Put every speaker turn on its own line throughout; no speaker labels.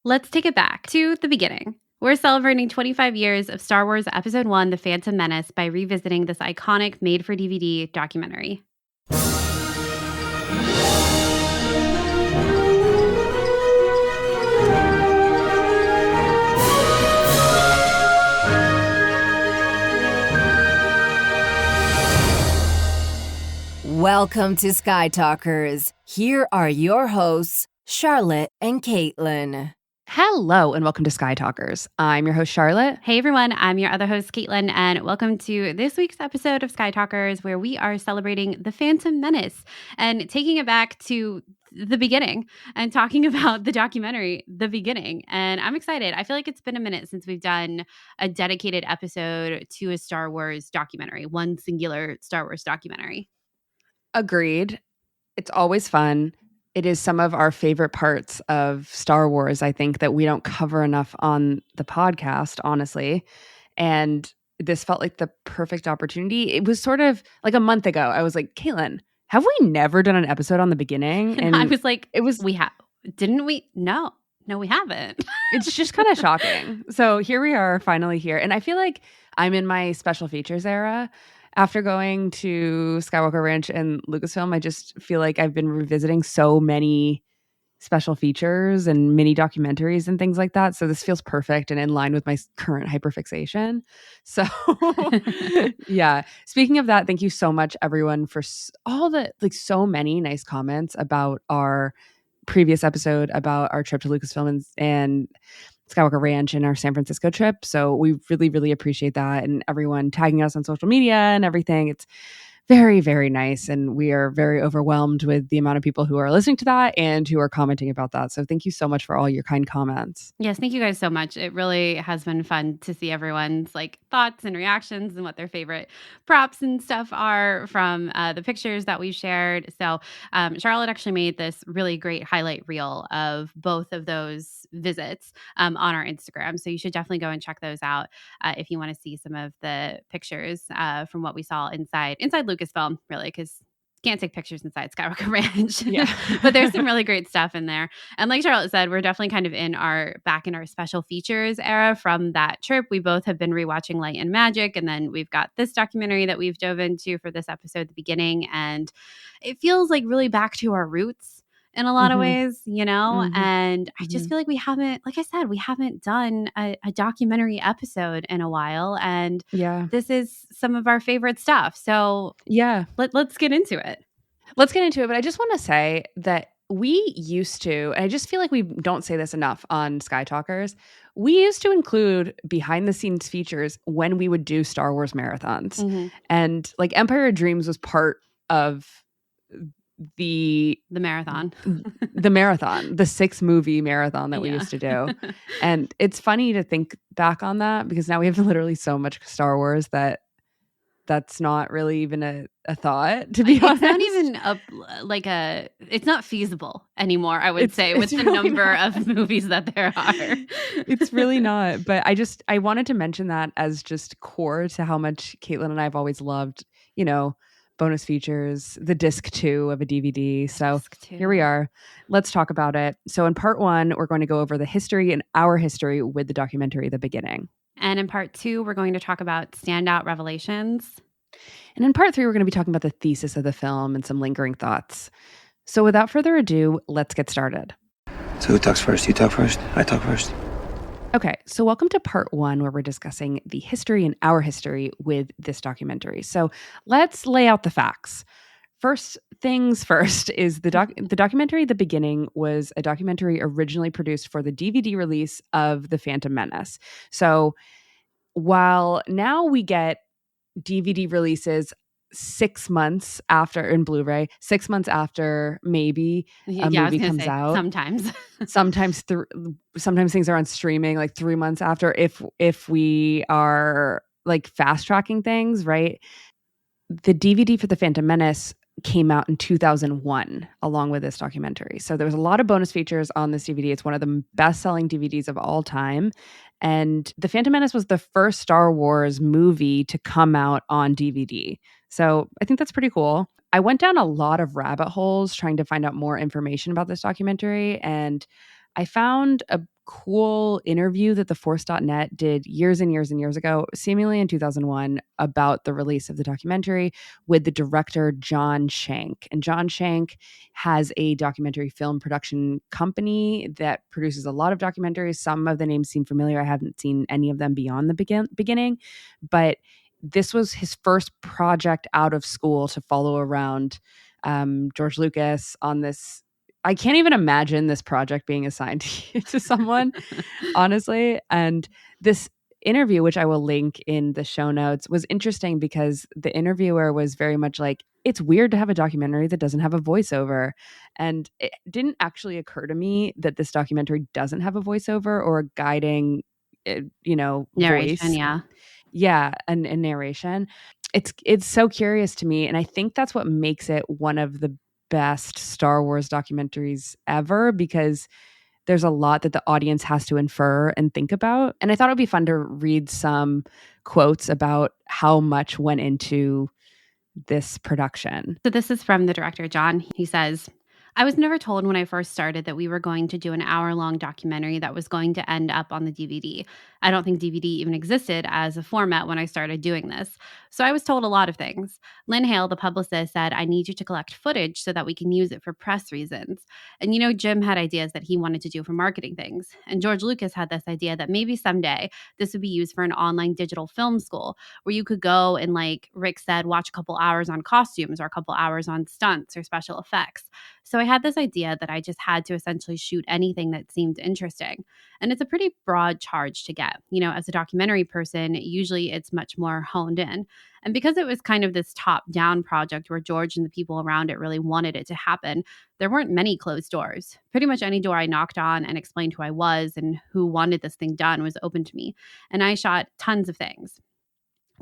Let's take it back to the beginning. We're celebrating 25 years of Star Wars Episode 1, The Phantom Menace, by revisiting this iconic made-for-DVD documentary.
Welcome to Sky Talkers. Here are your hosts, Charlotte and Caitlin.
Hello, and welcome to Sky Talkers. I'm your host, Charlotte.
Hey everyone, I'm your other host, Caitlin, and welcome to this week's episode of Sky Talkers, where we are celebrating The Phantom Menace and taking it back to the beginning and talking about the documentary, The Beginning. And I'm excited. I feel like it's been a minute since we've done a dedicated episode to a Star Wars documentary, one singular Star Wars documentary.
Agreed. It's always fun. It is some of our favorite parts of Star Wars, I think, that we don't cover enough on the podcast, honestly. And this felt like the perfect opportunity. It was sort of like a month ago. I was like, Caitlin, have we never done an episode on the beginning?
And I was like,
it was,
we have, didn't we? No, we haven't.
It's just kind of shocking. So here we are, finally here. And I feel like I'm in my special features era. After going to Skywalker Ranch and Lucasfilm, I just feel like I've been revisiting so many special features and mini documentaries and things like that. So this feels perfect and in line with my current hyperfixation. So yeah. Speaking of that, thank you so much, everyone, for all the so many nice comments about our previous episode about our trip to Lucasfilm and Skywalker Ranch and our San Francisco trip. So we really, really appreciate that, and everyone tagging us on social media and everything. It's very, very nice. And we are very overwhelmed with the amount of people who are listening to that and who are commenting about that. So thank you so much for all your kind comments.
Yes, thank you guys so much. It really has been fun to see everyone's thoughts and reactions and what their favorite props and stuff are from the pictures that we've shared. So Charlotte actually made this really great highlight reel of both of those visits on our Instagram. So you should definitely go and check those out if you want to see some of the pictures from what we saw inside Lucasfilm, really, because can't take pictures inside Skywalker Ranch.
Yeah.
But there's some really great stuff in there. And like Charlotte said, we're definitely kind of back in our special features era from that trip. We both have been rewatching Light and Magic, and then we've got this documentary that we've dove into for this episode at the beginning. And it feels like really back to our roots in a lot of ways, and I just feel like we haven't, like I said, we haven't done a documentary episode in a while. And this is some of our favorite stuff. So let's get into it.
Let's get into it. But I just want to say that we used to, and I just feel like we don't say this enough on Sky Talkers, we used to include behind the scenes features when we would do Star Wars marathons. And Empire of Dreams was part of the
marathon,
the 6 movie marathon that we used to do. And it's funny to think back on that because now we have literally so much Star Wars that's not really even a thought, to be honest.
It's not even it's not feasible anymore, I would say, with the
really
number of movies that there are.
It's really not. But I wanted to mention that as just core to how much Caitlin and I have always loved, bonus features, the disc 2 of a DVD. So here we are. Let's talk about it. So in part 1, we're going to go over the history and our history with the documentary, The Beginning.
And in part 2, we're going to talk about standout revelations.
And in part 3, we're going to be talking about the thesis of the film and some lingering thoughts. So without further ado, let's get started.
So who talks first? You talk first? I talk first?
Okay, so welcome to part 1, where we're discussing the history and our history with this documentary. So let's lay out the facts. First things first is the documentary The Beginning was a documentary originally produced for the DVD release of The Phantom Menace. So while now we get DVD releases 6 months after, in Blu-ray, 6 months after maybe a movie comes out.
Sometimes
things are on streaming 3 months after, if we are fast tracking things, right? The DVD for The Phantom Menace came out in 2001 along with this documentary. So there was a lot of bonus features on this DVD. It's one of the best-selling DVDs of all time. And The Phantom Menace was the first Star Wars movie to come out on DVD. So I think that's pretty cool. I went down a lot of rabbit holes trying to find out more information about this documentary, and I found a cool interview that theforce.net did years and years and years ago, seemingly in 2001, about the release of the documentary with the director John Shank. And John Shank has a documentary film production company that produces a lot of documentaries. Some of the names seem familiar. I haven't seen any of them beyond the beginning, but this was his first project out of school to follow around George Lucas on this. I can't even imagine this project being assigned to someone, honestly. And this interview, which I will link in the show notes, was interesting because the interviewer was very much like, it's weird to have a documentary that doesn't have a voiceover. And it didn't actually occur to me that this documentary doesn't have a voiceover or a guiding,
Narration,
voice.
yeah.
Yeah, and narration. It's so curious to me, and I think that's what makes it one of the best Star Wars documentaries ever, because there's a lot that the audience has to infer and think about. And I thought it would be fun to read some quotes about how much went into this production.
So this is from the director, John. He says, I was never told when I first started that we were going to do an hour-long documentary that was going to end up on the DVD. I don't think DVD even existed as a format when I started doing this. So I was told a lot of things. Lynn Hale, the publicist, said, I need you to collect footage so that we can use it for press reasons. And Jim had ideas that he wanted to do for marketing things. And George Lucas had this idea that maybe someday this would be used for an online digital film school where you could go and, like Rick said, watch a couple hours on costumes or a couple hours on stunts or special effects. So I had this idea that I just had to essentially shoot anything that seemed interesting. And it's a pretty broad charge to get. As a documentary person, usually it's much more honed in. And because it was kind of this top-down project where George and the people around it really wanted it to happen, there weren't many closed doors. Pretty much any door I knocked on and explained who I was and who wanted this thing done was open to me. And I shot tons of things.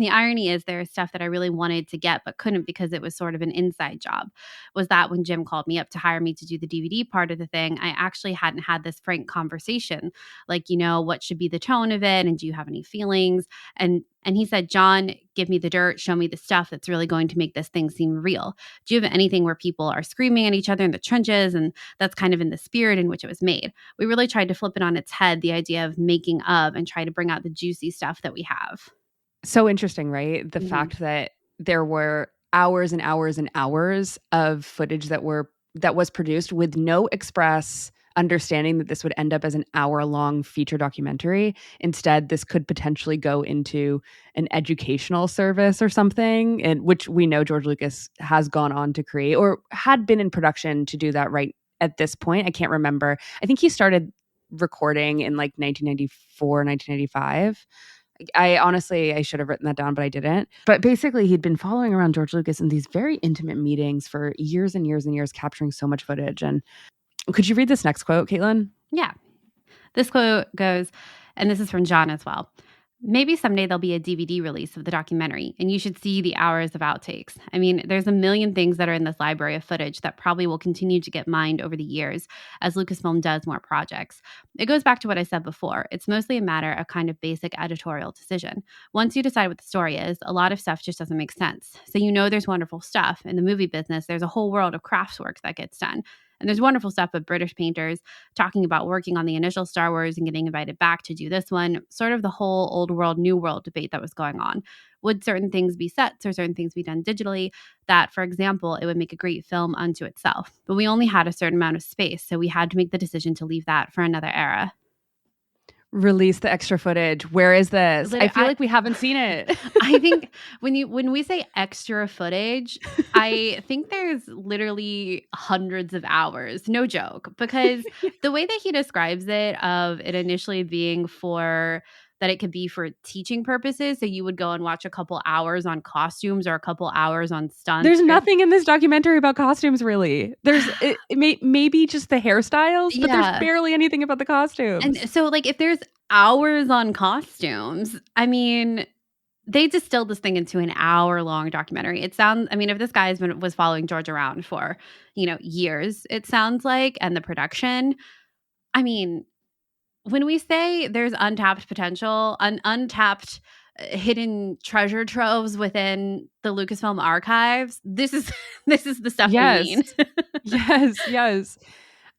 The irony is there is stuff that I really wanted to get but couldn't because it was sort of an inside job. Was that when Jim called me up to hire me to do the DVD part of the thing, I actually hadn't had this frank conversation. Like, what should be the tone of it? And do you have any feelings? And he said, John, give me the dirt, show me the stuff that's really going to make this thing seem real. Do you have anything where people are screaming at each other in the trenches? And that's kind of in the spirit in which it was made. We really tried to flip it on its head, the idea of making of, and try to bring out the juicy stuff that we have.
So interesting, right? The fact that there were hours and hours and hours of footage that was produced with no express understanding that this would end up as an hour-long feature documentary. Instead, this could potentially go into an educational service or something, and which we know George Lucas has gone on to create or had been in production to do that right at this point. I can't remember. I think he started recording in like 1994, 1995. I should have written that down, but I didn't. But basically, he'd been following around George Lucas in these very intimate meetings for years and years and years, capturing so much footage. And could you read this next quote, Caitlin?
Yeah. This quote goes, and this is from John as well. Maybe someday there'll be a DVD release of the documentary, and you should see the hours of outtakes. I mean, there's a million things that are in this library of footage that probably will continue to get mined over the years as Lucasfilm does more projects. It goes back to what I said before. It's mostly a matter of kind of basic editorial decision. Once you decide what the story is, a lot of stuff just doesn't make sense. So there's wonderful stuff. In the movie business, there's a whole world of craftswork that gets done. And there's wonderful stuff with British painters talking about working on the initial Star Wars and getting invited back to do this one, sort of the whole old world, new world debate that was going on. Would certain things be sets or certain things be done digitally? That, for example, it would make a great film unto itself. But we only had a certain amount of space, so we had to make the decision to leave that for another era.
Release the extra footage. Where is this? I feel like we haven't seen it.
I think when we say extra footage, I think there's literally hundreds of hours. No joke. Because the way that he describes it, of it initially being that it could be for teaching purposes. So you would go and watch a couple hours on costumes or a couple hours on stunts.
There's nothing in this documentary about costumes, really. There's maybe just the hairstyles, but there's barely anything about the costumes.
And so, like, if there's hours on costumes, I mean, they distilled this thing into an hour-long documentary. If this guy was following George around for, years, it sounds like, and the production, I mean, when we say there's untapped potential, untapped hidden treasure troves within the Lucasfilm archives, this is the stuff we mean.
Yes.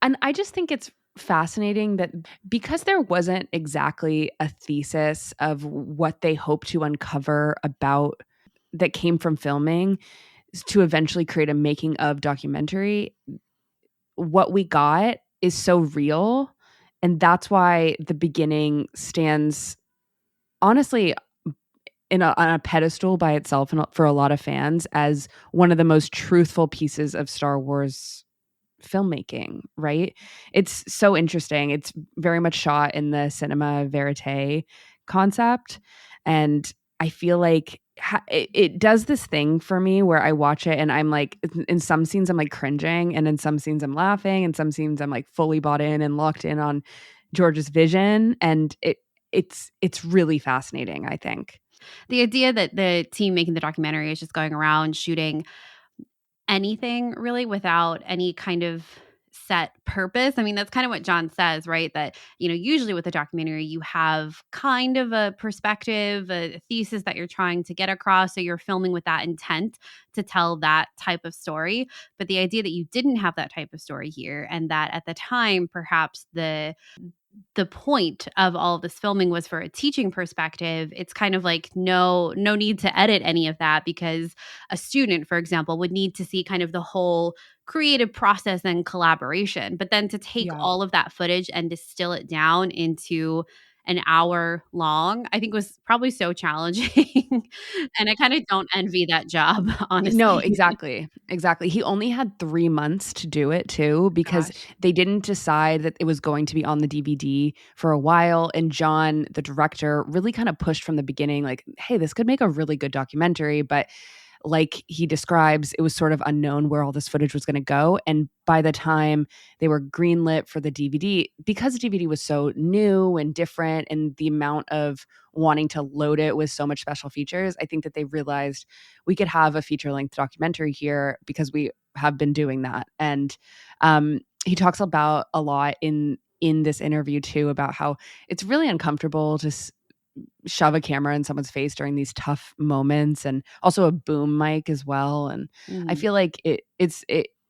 And I just think it's fascinating that because there wasn't exactly a thesis of what they hope to uncover about that came from filming to eventually create a making of documentary, what we got is so real. And that's why the beginning stands honestly on a pedestal by itself and for a lot of fans as one of the most truthful pieces of Star Wars filmmaking, right? It's so interesting. It's very much shot in the cinema verite concept. And I feel like it does this thing for me where I watch it and I'm like, in some scenes, I'm like cringing. And in some scenes, I'm laughing. And some scenes, I'm like fully bought in and locked in on George's vision. And it's really fascinating, I think.
The idea that the team making the documentary is just going around shooting anything really without any kind of set purpose. I mean, that's kind of what John says, right? That, usually with a documentary, you have kind of a perspective, a thesis that you're trying to get across. So you're filming with that intent to tell that type of story. But the idea that you didn't have that type of story here, and that at the time, perhaps the point of all of this filming was for a teaching perspective, it's kind of like no need to edit any of that, because a student, for example, would need to see kind of the whole creative process and collaboration. But then to take
Yeah.
all of that footage and distill it down into an hour long, I think was probably so challenging. And I kind of don't envy that job, honestly.
No, exactly. Exactly. He only had 3 months to do it too, because
Gosh.
they didn't decide that it was going to be on the DVD for a while. And John, the director, really kind of pushed from the beginning, like, hey, this could make a really good documentary. But like he describes, it was sort of unknown where all this footage was going to go. And by the time they were greenlit for the DVD, because the DVD was so new and different and the amount of wanting to load it with so much special features, I think that they realized we could have a feature-length documentary here because we have been doing that. And he talks about a lot in this interview too about how it's really uncomfortable to shove a camera in someone's face during these tough moments, and also a boom mic as well. And I feel like it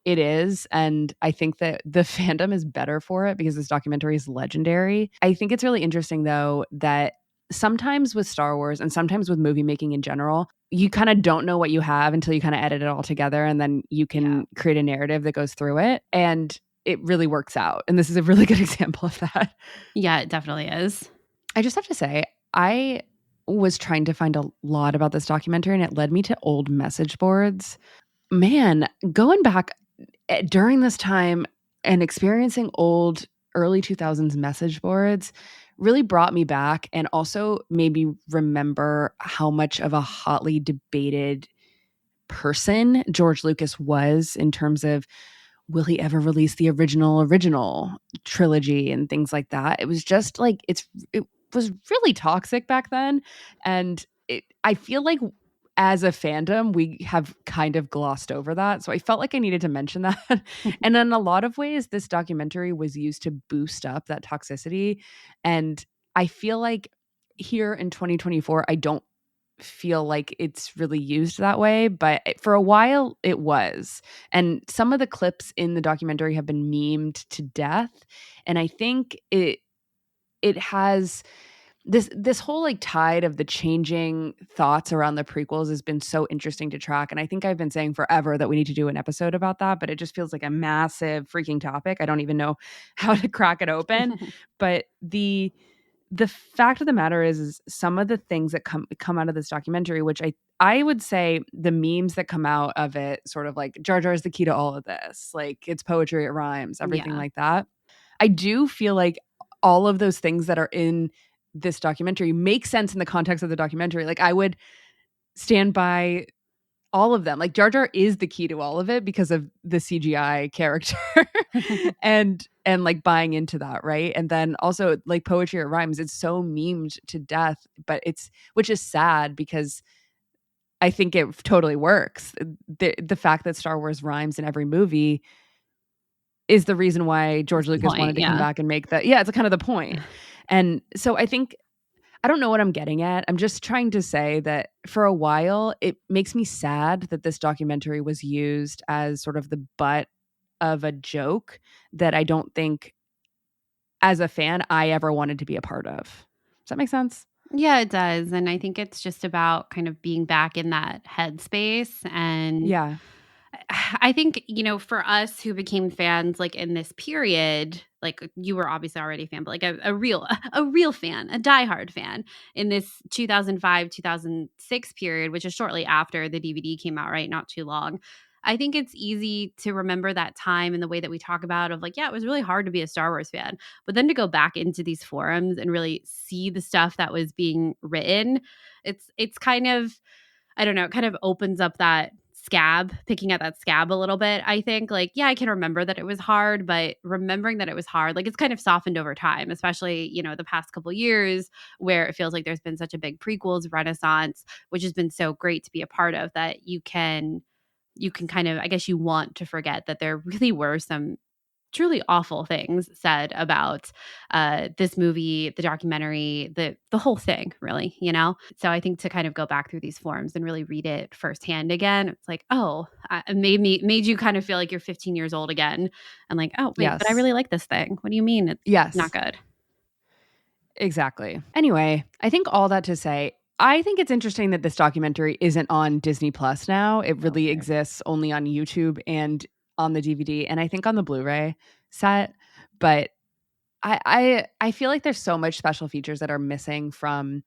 is, and I think that the fandom is better for it because this documentary is legendary. I think it's really interesting though that sometimes with Star Wars and sometimes with movie making in general, you kind of don't know what you have until you kind of edit it all together, and then you can create a narrative that goes through it, and it really works out. And this is a really good example of that.
Yeah, it definitely is.
I just have to say, I was trying to find a lot about this documentary and it led me to old message boards. Man, going back during this time and experiencing old early 2000s message boards really brought me back, and also made me remember how much of a hotly debated person George Lucas was in terms of will he ever release the original trilogy and things like that. It was just like it was really toxic back then, and I feel like as a fandom we have kind of glossed over that, so I felt like I needed to mention that. And in a lot of ways this documentary was used to boost up that toxicity, and I feel like here in 2024 I don't feel like it's really used that way, but for a while it was. And some of the clips in the documentary have been memed to death, and I think it has this whole like tide of the changing thoughts around the prequels has been so interesting to track. And I think I've been saying forever that we need to do an episode about that, but it just feels like a massive freaking topic. I don't even know how to crack it open. But the fact of the matter is some of the things that come out of this documentary, which I would say the memes that come out of it, sort of like Jar Jar is the key to all of this, like it's poetry, it rhymes, everything like that. I do feel like all of those things that are in this documentary make sense in the context of the documentary. Like I would stand by all of them. Like Jar Jar is the key to all of it because of the CGI character and like buying into that, right? And then also like poetry or rhymes, it's so memed to death, but which is sad because I think it totally works. The fact that Star Wars rhymes in every movie is the reason why George Lucas wanted to come back and make that. Yeah, it's kind of the point. And so I think I don't know what I'm getting at. I'm just trying to say that for a while, it makes me sad that this documentary was used as sort of the butt of a joke that I don't think as a fan I ever wanted to be a part of. Does that make sense?
Yeah, it does. And I think it's just about kind of being back in that headspace. And
Yeah.
I think, for us who became fans like in this period, like you were obviously already a fan, but like a real a real fan, a diehard fan in this 2005, 2006 period, which is shortly after the DVD came out, right? Not too long. I think it's easy to remember that time in the way that we talk about of like, yeah, it was really hard to be a Star Wars fan. But then to go back into these forums and really see the stuff that was being written, it's kind of, I don't know, it kind of opens up that scab, picking at that scab a little bit. I think, like, yeah, I can remember that it was hard, but remembering that it was hard, like, it's kind of softened over time, especially, the past couple years where it feels like there's been such a big prequels renaissance, which has been so great to be a part of, that you can kind of, I guess you want to forget that there really were some truly awful things said about this movie, the documentary, the whole thing, really. So I think to kind of go back through these forums and really read it firsthand again, it's like, oh, it made you kind of feel like you're 15 years old again, and like, oh wait, but I
Yes.
really like this thing. What do you mean it's
Yes.
not good?
Exactly. Anyway, I think all that to say, I think it's interesting that this documentary isn't on Disney Plus now. It really
Okay.
exists only on YouTube and on the DVD, and I think on the Blu-ray set. But I feel like there's so much special features that are missing from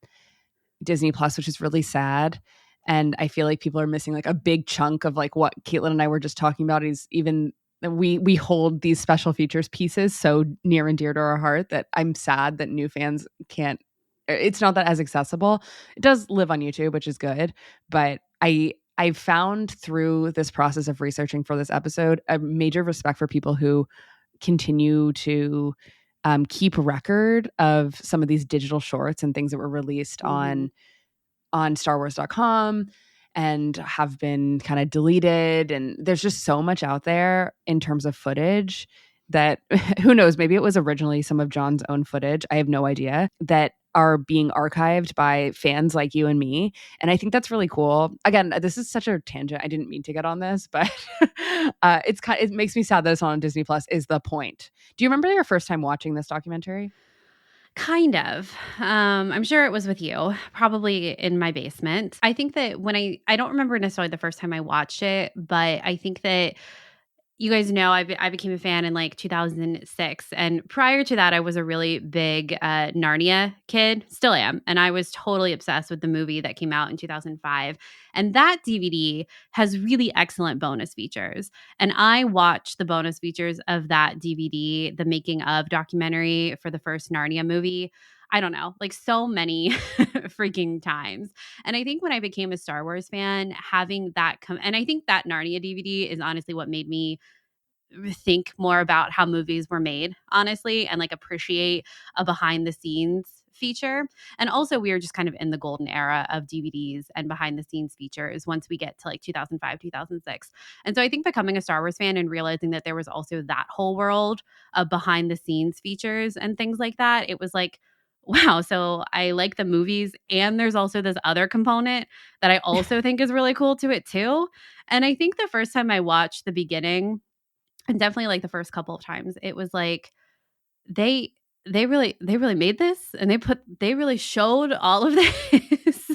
Disney Plus, which is really sad. And I feel like people are missing like a big chunk of like what Caitlin and I were just talking about. Is even we hold these special features pieces so near and dear to our heart that I'm sad that new fans can't. It's not that as accessible. It does live on YouTube, which is good, but I found through this process of researching for this episode a major respect for people who continue to keep record of some of these digital shorts and things that were released
Mhm.
on StarWars.com and have been kind of deleted. And there's just so much out there in terms of footage that who knows, maybe it was originally some of John's own footage. I have no idea, that are being archived by fans like you and me. And I think that's really cool. Again, this is such a tangent. I didn't mean to get on this, but it makes me sad that it's on Disney Plus is the point. Do you remember your first time watching this documentary?
Kind of. I'm sure it was with you, probably in my basement. I think that when I don't remember necessarily the first time I watched it, but I think that you guys know I became a fan in like 2006, and prior to that, I was a really big Narnia kid. Still am, and I was totally obsessed with the movie that came out in 2005. And that DVD has really excellent bonus features. And I watched the bonus features of that DVD, the making of documentary for the first Narnia movie. I don't know, like so many freaking times. And I think when I became a Star Wars fan, having that come, and I think that Narnia DVD is honestly what made me think more about how movies were made, honestly, and like appreciate a behind the scenes feature. And also, we were just kind of in the golden era of DVDs and behind the scenes features once we get to like 2005, 2006. And so I think becoming a Star Wars fan and realizing that there was also that whole world of behind the scenes features and things like that, it was like, wow, so I like the movies, and there's also this other component that I also think is really cool to it too. And I think the first time I watched the beginning, and definitely like the first couple of times, it was like they they really made this, and they really showed all of this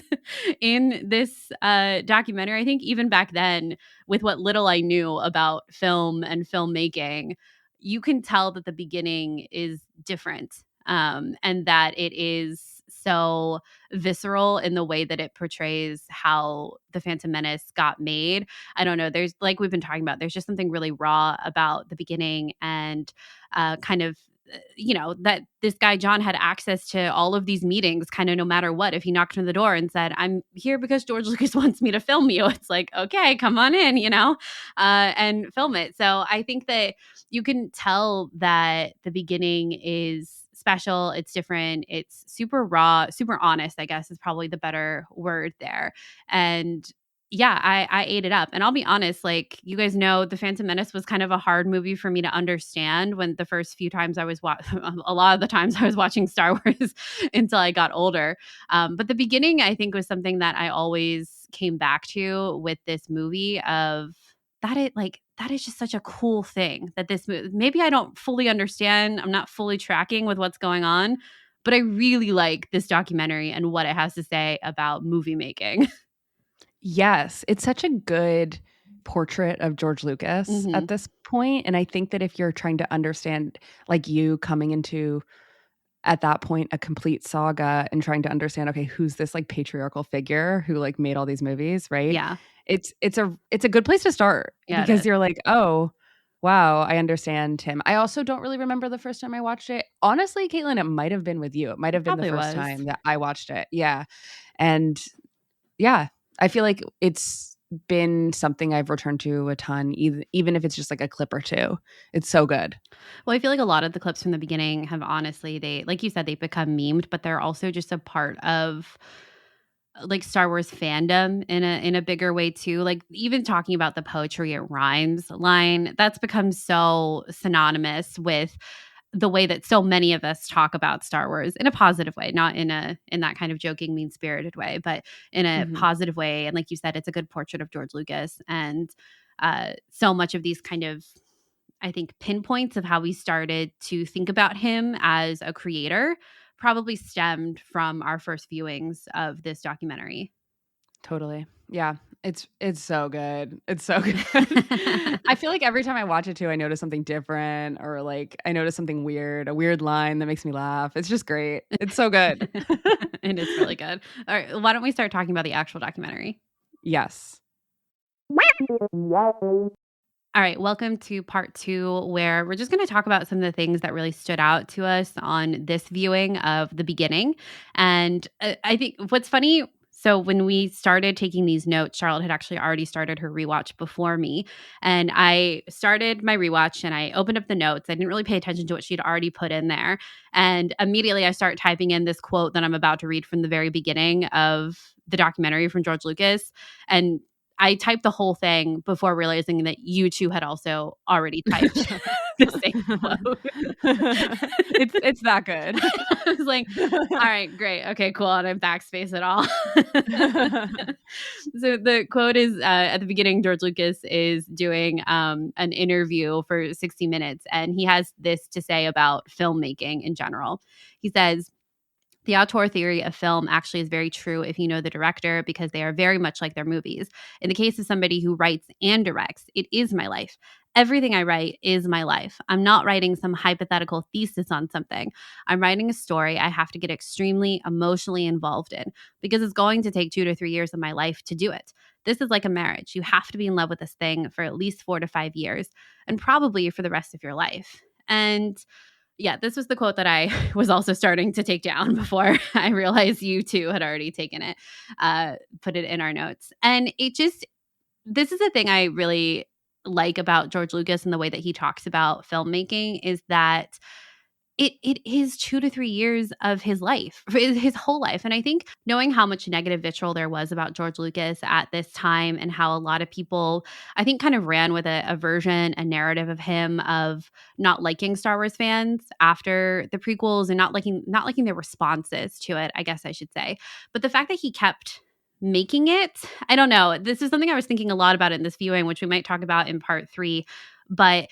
in this documentary. I think even back then, with what little I knew about film and filmmaking, you can tell that the beginning is different, and that it is so visceral in the way that it portrays how the Phantom Menace got made. I don't know. There's, like we've been talking about, there's just something really raw about the beginning, and kind of, that this guy John had access to all of these meetings, kind of no matter what. If he knocked on the door and said, "I'm here because George Lucas wants me to film you," it's like, okay, come on in, and film it. So I think that you can tell that the beginning is special. It's different. It's super raw, super honest, I guess is probably the better word there. And yeah, I ate it up. And I'll be honest, like you guys know, The Phantom Menace was kind of a hard movie for me to understand when the first few times I was a lot of the times I was watching Star Wars until I got older. But the beginning, I think, was something that I always came back to with this movie, of that that is just such a cool thing that this movie, maybe I don't fully understand, I'm not fully tracking with what's going on, but I really like this documentary and what it has to say about movie making.
Yes, it's such a good portrait of George Lucas
Mhm.
at this point, and I think that if you're trying to understand, like you coming into at that point a complete saga and trying to understand, okay, who's this like patriarchal figure who like made all these movies, right?
Yeah.
It's a good place to start
Yeah, it
because
is.
you're like, oh, wow, I understand him. I also don't really remember the first time I watched it. Honestly, Caitlin, it might have been with you. It might have been the
Probably
first
was.
time that I watched it. Yeah. And yeah, I feel like it's been something I've returned to a ton, even if it's just like a clip or two. It's so good.
Well, I feel like a lot of the clips from the beginning have honestly, they, like you said, they've become memed, but they're also just a part of like Star Wars fandom in a bigger way too. Like even talking about the poetry it rhymes line, that's become so synonymous with the way that so many of us talk about Star Wars in a positive way, not in that kind of joking, mean-spirited way, but in a
Mhm.
positive way. And like you said, it's a good portrait of George Lucas. And so much of these kind of, I think, pinpoints of how we started to think about him as a creator probably stemmed from our first viewings of this documentary.
Totally. Yeah. It's so good. It's so good. I feel like every time I watch it too, I notice something different or like I notice something weird, a weird line that makes me laugh. It's just great. It's so good.
And it's really good. All right, why don't we start talking about the actual documentary?
Yes.
All right, welcome to part 2, where we're just going to talk about some of the things that really stood out to us on this viewing of the beginning. And I think what's funny, so when we started taking these notes, Charlotte had actually already started her rewatch before me. And I started my rewatch and I opened up the notes. I didn't really pay attention to what she'd already put in there. And immediately I start typing in this quote that I'm about to read from the very beginning of the documentary from George Lucas. And I typed the whole thing before realizing that you two had also already typed the same quote.
It's that good.
I was like, all right, great. Okay, cool. And I backspace it all. So the quote is at the beginning, George Lucas is doing an interview for 60 Minutes, and he has this to say about filmmaking in general. He says, the auteur theory of film actually is very true if you know the director, because they are very much like their movies. In the case of somebody who writes and directs, it is my life. Everything I write is my life. I'm not writing some hypothetical thesis on something. I'm writing a story I have to get extremely emotionally involved in because it's going to take 2 to 3 years of my life to do it. This is like a marriage. You have to be in love with this thing for at least 4 to 5 years and probably for the rest of your life. And yeah, this was the quote that I was also starting to take down before I realized you two had already taken it, put it in our notes. And it just, this is the thing I really like about George Lucas and the way that he talks about filmmaking is that it is 2 to 3 years of his life, his whole life. And I think knowing how much negative vitriol there was about George Lucas at this time and how a lot of people, I think, kind of ran with a version, a narrative of him of not liking Star Wars fans after the prequels and not liking their responses to it, I guess I should say. But the fact that he kept making it, I don't know. This is something I was thinking a lot about in this viewing, which we might talk about in part 3, but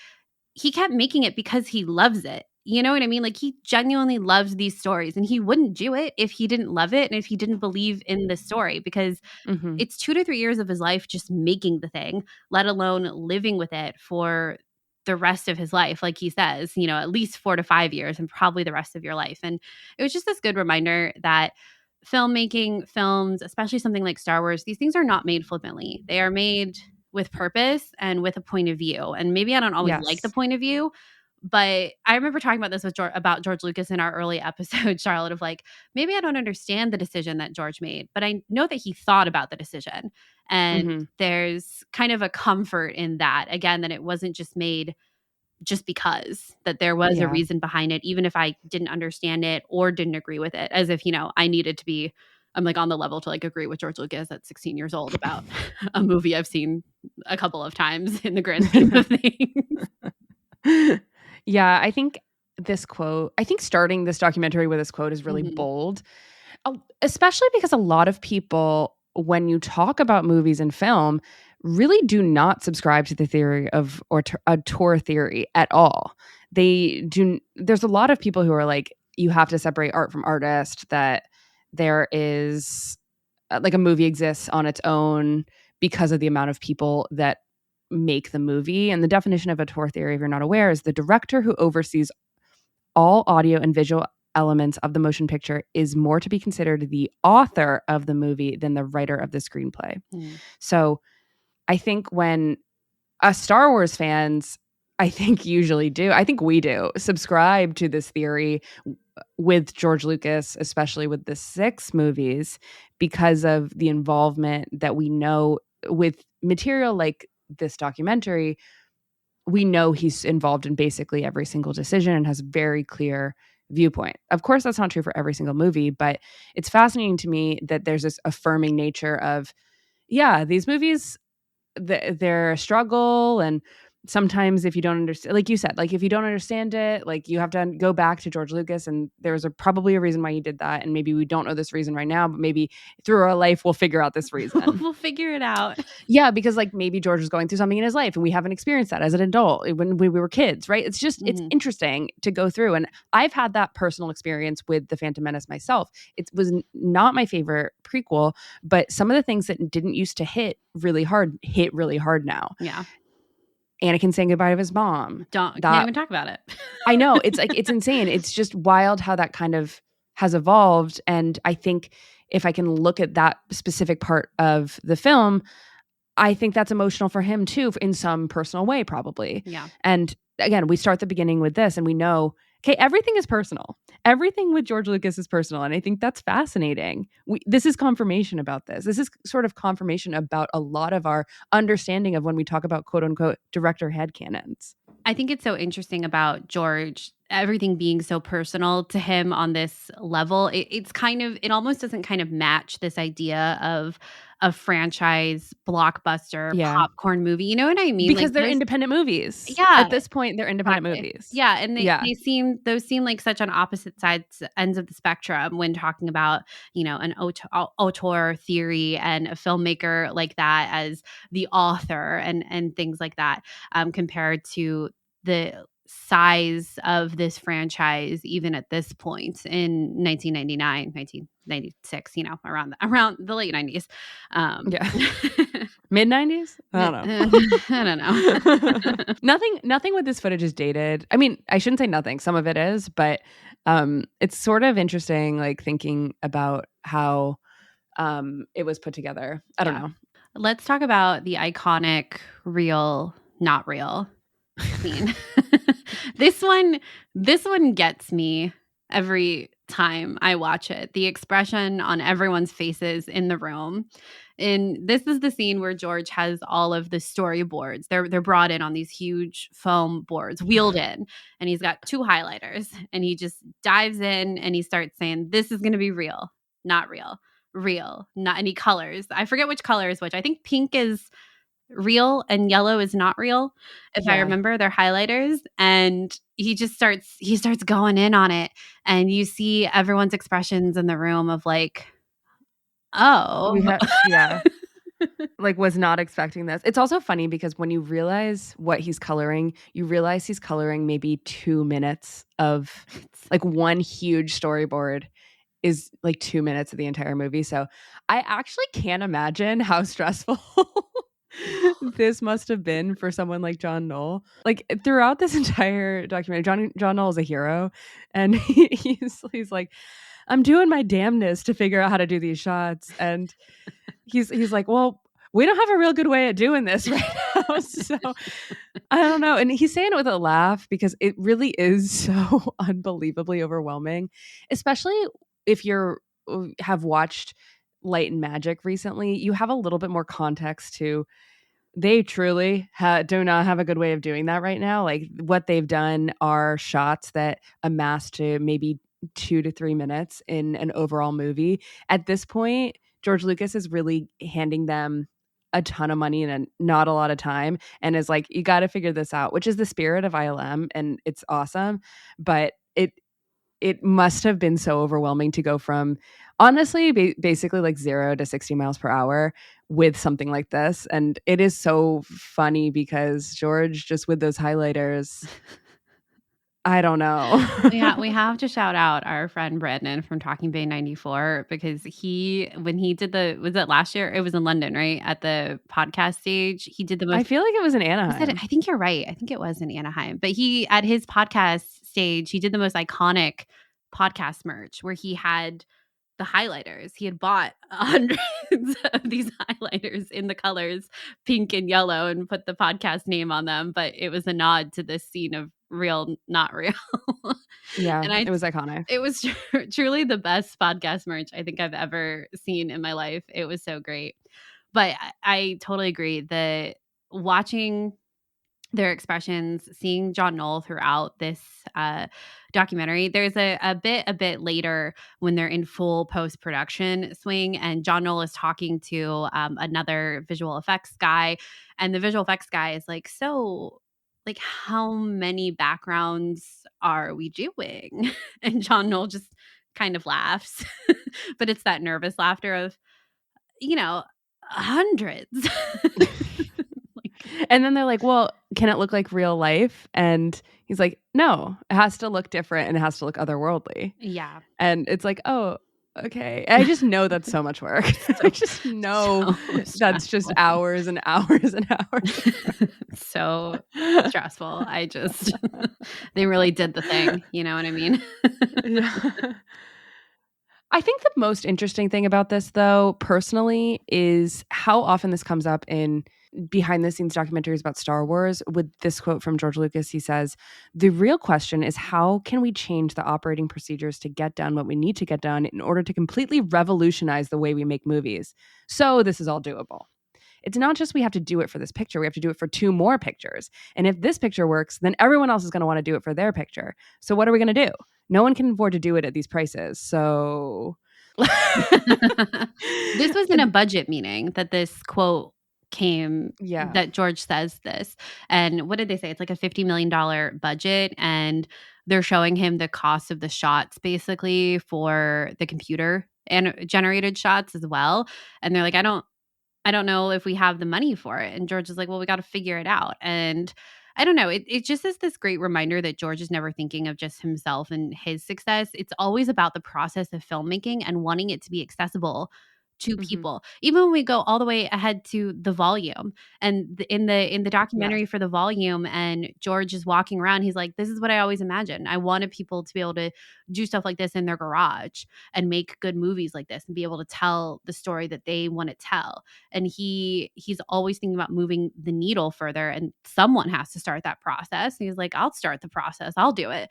he kept making it because he loves it. You know what I mean? Like he genuinely loves these stories and he wouldn't do it if he didn't love it and if he didn't believe in the story, because
Mhm.
it's 2 to 3 years of his life just making the thing, let alone living with it for the rest of his life. Like he says, you know, at least 4 to 5 years and probably the rest of your life. And it was just this good reminder that filmmaking, films, especially something like Star Wars, these things are not made flippantly. They are made with purpose and with a point of view. And maybe I don't always like the
Yes.
point of view, but I remember talking about this with about George Lucas in our early episode, Charlotte, of like, maybe I don't understand the decision that George made, but I know that he thought about the decision. And
Mhm.
there's kind of a comfort in that, again, that it wasn't just made just because, that there was a
Yeah.
reason behind it, even if I didn't understand it or didn't agree with it, as if, you know, I needed to be, I'm like on the level to like agree with George Lucas at 16 years old about a movie I've seen a couple of times in the grand scheme of things.
Yeah, I think starting this documentary with this quote is really
Mhm.
bold, especially because a lot of people, when you talk about movies and film, really do not subscribe to the theory of auteur theory at all. There's a lot of people who are like, you have to separate art from artist, that there is like a movie exists on its own because of the amount of people that make the movie. And the definition of auteur theory, if you're not aware, is the director who oversees all audio and visual elements of the motion picture is more to be considered the author of the movie than the writer of the screenplay. So I think when us Star Wars fans, I think we do subscribe to this theory with George Lucas, especially with the 6 movies, because of the involvement that we know with material like this documentary. We know he's involved in basically every single decision and has a very clear viewpoint. Of course, that's not true for every single movie, but it's fascinating to me that there's this affirming nature of, yeah, these movies, they're a struggle, and sometimes if you don't understand, like you said, like if you don't understand it, like you have to go back to George Lucas, and there's probably a reason why he did that, and maybe we don't know this reason right now, but maybe through our life we'll figure out this reason.
We'll figure it out.
Yeah, because like maybe George was going through something in his life and we haven't experienced that as an adult when we were kids, right? It's just it's interesting to go through, and I've had that personal experience with The Phantom Menace myself. It was not my favorite prequel, but some of the things that didn't used to hit really hard now.
Yeah.
Anakin saying goodbye to his mom.
Can't even talk about it.
I know. It's like, it's insane. It's just wild how that kind of has evolved. And I think if I can look at that specific part of the film, I think that's emotional for him too, in some personal way, probably.
Yeah.
And again, we start the beginning with this and we know, okay, everything is personal. Everything with George Lucas is personal. And I think that's fascinating. This is confirmation about this. This is sort of confirmation about a lot of our understanding of when we talk about quote unquote director headcanons.
I think it's so interesting about George, everything being so personal to him on this level. It's kind of, it almost doesn't kind of match this idea of a franchise blockbuster popcorn movie. You know what I mean?
Because
like,
they're independent movies.
Yeah.
At this point, they're independent movies.
Yeah. And those seem like such on opposite ends of the spectrum when talking about, you know, an auteur theory and a filmmaker like that as the author and things like that, compared to the size of this franchise, even at this point in 1999, 1996, you know, around the late 90s.
Mid 90s?
I don't know.
Nothing with this footage is dated. I mean, I shouldn't say nothing. Some of it is, but it's sort of interesting, like thinking about how it was put together. I don't know.
Let's talk about the iconic real, not real scene. This one gets me every time I watch it. The expression on everyone's faces in the room. And this is the scene where George has all of the storyboards. They're brought in on these huge foam boards, wheeled in, and he's got 2 highlighters, and he just dives in and he starts saying, "This is going to be real, not real, real, not any colors." I forget which color is which. I think pink is real and yellow is not real, if I remember. They're highlighters, and he starts going in on it, and you see everyone's expressions in the room of like, oh,
like was not expecting this. It's also funny because when you realize what he's coloring, you realize he's coloring maybe 2 minutes of like one huge storyboard is like 2 minutes of the entire movie. So I actually can't imagine how stressful this must have been for someone like John Knoll. Like throughout this entire documentary, John Knoll is a hero, and he's like, I'm doing my damnness to figure out how to do these shots, and he's like, well, we don't have a real good way of doing this right now, so I don't know. And he's saying it with a laugh because it really is so unbelievably overwhelming, especially if you have watched Light and Magic recently. You have a little bit more context to, they truly do not have a good way of doing that right now. Like what they've done are shots that amass to maybe 2 to 3 minutes in an overall movie. At this point, George Lucas is really handing them a ton of money and not a lot of time, and is like, you got to figure this out, which is the spirit of ILM, and it's awesome. But it must have been so overwhelming to go from, honestly, basically like 0 to 60 miles per hour with something like this. And it is so funny because George, just with those highlighters, I don't know.
Yeah, we have to shout out our friend Brandon from Talking Bay 94 because when he did was it last year? It was in London, right? At the podcast stage. He did the
I
most
feel like it was in Anaheim.
I think you're right. I think it was in Anaheim. But at his podcast stage, he did the most iconic podcast merch where he had the highlighters. He had bought hundreds of these highlighters in the colors pink and yellow and put the podcast name on them. But it was a nod to this scene of Real, Not Real.
Yeah,
And
it was iconic.
It was truly the best podcast merch I think I've ever seen in my life. It was so great. But I totally agree that watching their expressions, seeing John Knoll throughout this documentary. There's a bit later when they're in full post-production swing, and John Knoll is talking to another visual effects guy, and the visual effects guy is like, so like how many backgrounds are we doing? And John Knoll just kind of laughs, but it's that nervous laughter of, hundreds.
And then they're like, well, can it look like real life? And he's like, no, it has to look different and it has to look otherworldly.
Yeah.
And it's like, oh, okay. I just know that's so much work. I just know that's just hours and hours and hours.
So stressful. They really did the thing. You know what I mean?
Yeah. I think the most interesting thing about this, though, personally, is how often this comes up in behind the scenes documentaries about Star Wars. With this quote from George Lucas, he says, "The real question is how can we change the operating procedures to get done what we need to get done in order to completely revolutionize the way we make movies. So this is all doable. It's not just we have to do it for this picture, we have to do it for 2 more pictures. And if this picture works, then everyone else is going to want to do it for their picture. So what are we going to do? No one can afford to do it at these prices. So
this was in a budget meeting that this quote came, that George says this. And what did they say? It's like a $50 million budget, and they're showing him the cost of the shots basically for the computer and generated shots as well. And they're like, I don't know if we have the money for it. And George is like, well, we got to figure it out. And I don't know. It just is this great reminder that George is never thinking of just himself and his success. It's always about the process of filmmaking and wanting it to be accessible to people. Even when we go all the way ahead to The Volume, and in the documentary for The Volume, and George is walking around, he's like, this is what I always imagined. I wanted people to be able to do stuff like this in their garage and make good movies like this and be able to tell the story that they want to tell. And he's always thinking about moving the needle further, and someone has to start that process. And he's like, I'll start the process. I'll do it.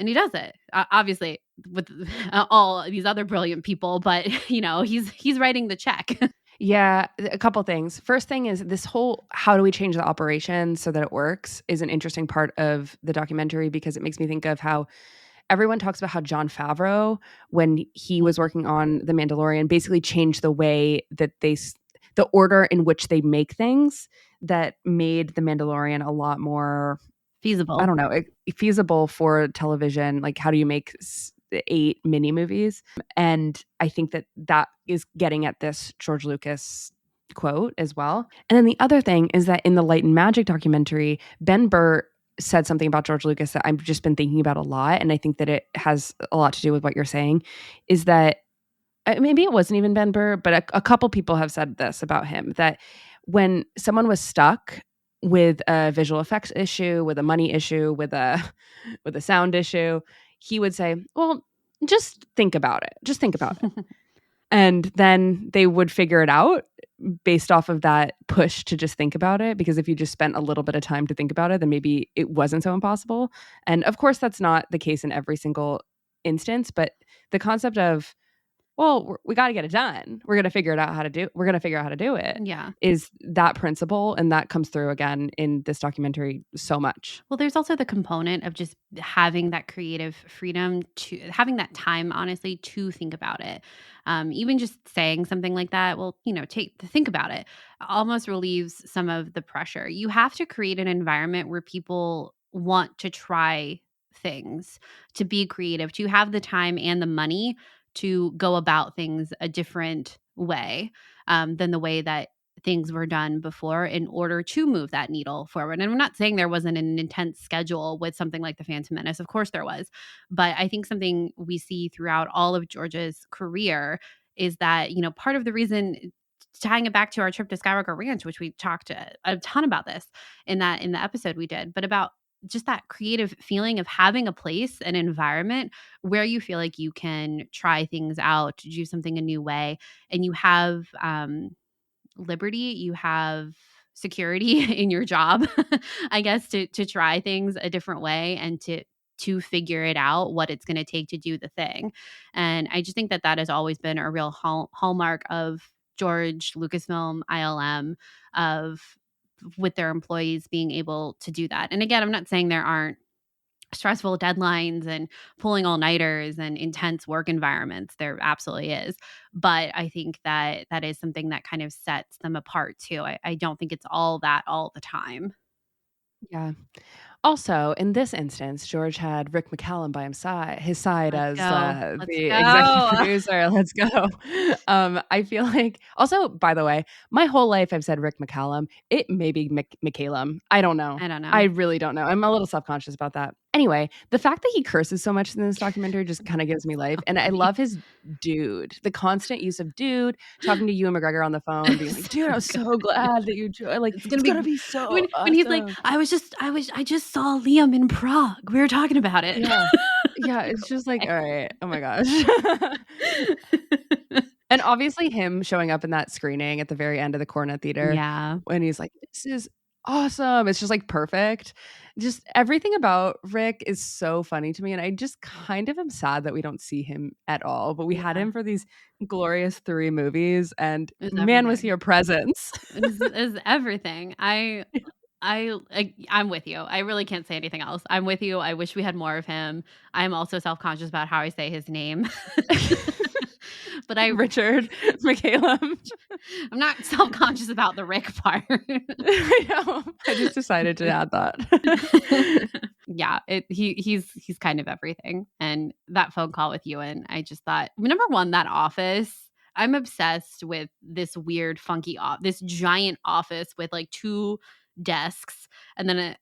And he does it, obviously, with all these other brilliant people. But, he's writing the check.
Yeah, a couple things. First thing is this whole how do we change the operation so that it works is an interesting part of the documentary, because it makes me think of how everyone talks about how Jon Favreau, when he was working on The Mandalorian, basically changed the way that the order in which they make things that made The Mandalorian a lot more
feasible.
I don't know, feasible for television. Like, how do you make 8 mini movies? And I think that is getting at this George Lucas quote as well. And then the other thing is that in the Light and Magic documentary, Ben Burtt said something about George Lucas that I've just been thinking about a lot. And I think that it has a lot to do with what you're saying, is that maybe it wasn't even Ben Burtt, but a couple people have said this about him, that when someone was stuck with a visual effects issue, with a money issue, with a sound issue, he would say, well, just think about it. Just think about it. And then they would figure it out based off of that push to just think about it. Because if you just spent a little bit of time to think about it, then maybe it wasn't so impossible. And of course, that's not the case in every single instance. But the concept of, well, we got to get it done. We're going to figure out how to do it.
Yeah.
Is that principle. And that comes through again in this documentary so much.
Well, there's also the component of just having that creative freedom, to having that time, honestly, to think about it. Even just saying something like that, well, think about it, almost relieves some of the pressure. You have to create an environment where people want to try things, to be creative, to have the time and the money to go about things a different way than the way that things were done before in order to move that needle forward. And I'm not saying there wasn't an intense schedule with something like the Phantom Menace. Of course there was. But I think something we see throughout all of George's career is that, part of the reason, tying it back to our trip to Skywalker Ranch, which we talked a ton about this in the episode we did, but about just that creative feeling of having a place, an environment where you feel like you can try things out, do something a new way, and you have liberty, you have security in your job, I guess, to try things a different way and to figure it out, what it's going to take to do the thing. And I just think that has always been a real hallmark of George, Lucasfilm, ILM, of with their employees being able to do that. And again, I'm not saying there aren't stressful deadlines and pulling all-nighters and intense work environments. There absolutely is. But I think that is something that kind of sets them apart too. I don't think it's all that all the time.
Yeah. Also, in this instance, George had Rick McCallum by his side
Let's
as
go.
the
Let's
executive
go.
producer. Let's go. I feel like, also, by the way, my whole life I've said Rick McCallum. It may be McCallum. I don't know.
I don't know.
I really don't know. I'm a little self-conscious about that. Anyway, the fact that he curses so much in this documentary just kind of gives me life. And I love his dude, the constant use of dude, talking to Ewan McGregor on the phone, being like, dude, I'm so glad that you joined. Like, it's gonna be so
when
awesome.
he's like, I just saw Liam in Prague. We were talking about it.
Yeah. Yeah, it's just like, all right. Oh my gosh. And obviously him showing up in that screening at the very end of the Cornet Theater.
Yeah.
When he's like, this is awesome. It's just like perfect. Just everything about Rick is so funny to me. And I just kind of am sad that we don't see him at all. But we had him for these glorious 3 movies. And man, was he a presence.
It's everything. I'm with you. I really can't say anything else. I'm with you. I wish we had more of him. I'm also self-conscious about how I say his name. But Richard
McCallum.
I'm not self-conscious about the Rick part.
I know. I just decided to add that.
Yeah, he's kind of everything. And that phone call with Ewan, I just thought, number one, that office. I'm obsessed with this weird, funky this giant office with like 2 desks, and then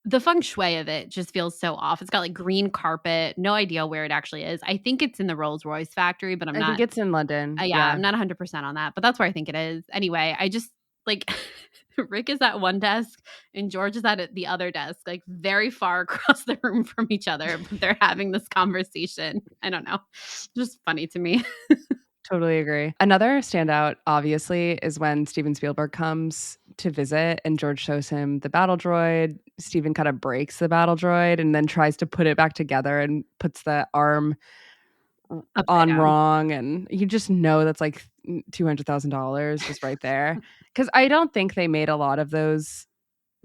the feng shui of it just feels so off. It's got like green carpet, no idea where it actually is. I think it's in the Rolls-Royce factory, but I think
it's in London.
Yeah, I'm not 100% on that, but that's where I think it is. Anyway, I just like Rick is at one desk and George is at the other desk, like very far across the room from each other, but they're having this conversation. I don't know. Just funny to me.
Totally agree. Another standout, obviously, is when Steven Spielberg comes to visit and George shows him the battle droid. Steven kind of breaks the battle droid and then tries to put it back together and puts the arm on wrong. And you just know that's like $200,000 just right there. Because I don't think they made a lot of those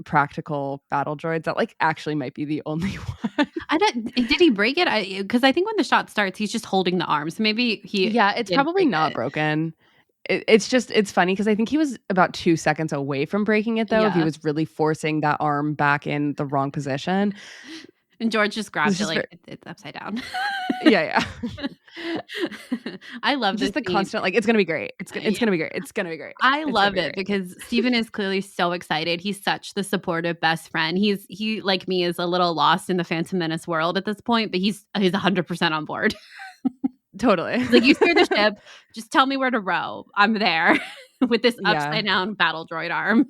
practical battle droids. That like actually might be the only one.
Did he break it? Because I think when the shot starts, he's just holding the arm. So maybe
it's probably not broken. It's funny because I think he was about 2 seconds away from breaking it though. If he was really forcing that arm back in the wrong position.
And George just grabs it like it's upside down.
Yeah.
I love
just the constant like it's gonna be great. It's gonna be great. It's gonna be great.
I love it because Steven is clearly so excited. He's such the supportive best friend. He like me is a little lost in the Phantom Menace world at this point, but he's 100% on board.
Totally.
Like, you steer the ship, just tell me where to row. I'm there with this upside down battle droid arm.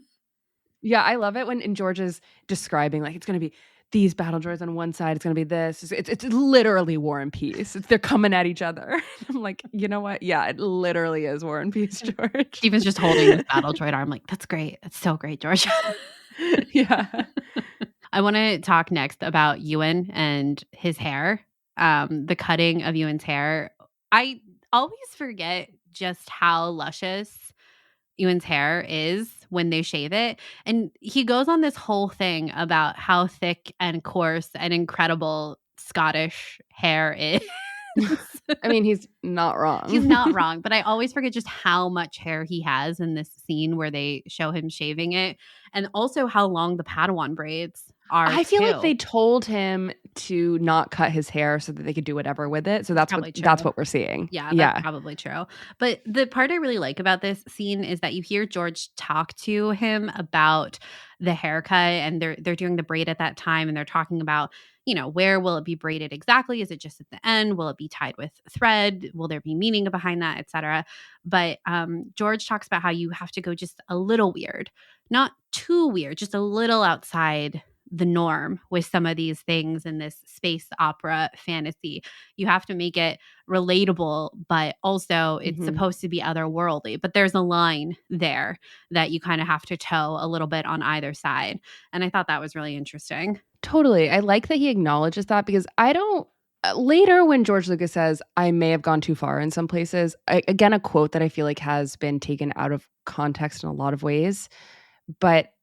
Yeah, I love it when George is describing like it's gonna be these battle droids on one side, it's gonna be this. It's literally War and Peace. They're coming at each other. I'm like, you know what? Yeah, it literally is War and Peace, George.
Steven's just holding this battle droid arm. Like, that's great. That's so great, George.
Yeah.
I want to talk next about Ewan and his hair. The cutting of Ewan's hair. I always forget just how luscious Ewan's hair is when they shave it. And he goes on this whole thing about how thick and coarse and incredible Scottish hair is.
I mean, he's not wrong.
He's not wrong, but I always forget just how much hair he has in this scene where they show him shaving it, and also how long the Padawan braids are
I feel like
too.
they told him to not cut his hair so that they could do whatever with it. So that's
Probably
that's
true.
what we're seeing.
Yeah, that's
Yeah.
probably true. But the part I really like about this scene is that you hear George talk to him about the haircut, and they're doing the braid at that time, and they're talking about, where will it be braided exactly? Is it just at the end? Will it be tied with thread? Will there be meaning behind that, etc.? But George talks about how you have to go just a little weird, not too weird, just a little outside the norm with some of these things in this space opera fantasy. You have to make it relatable, but also it's
Mhm.
supposed to be otherworldly. But there's a line there that you kind of have to toe a little bit on either side. And I thought that was really interesting.
Totally. I like that he acknowledges that because I don't. Later, when George Lucas says, I may have gone too far in some places, again, a quote that I feel like has been taken out of context in a lot of ways. But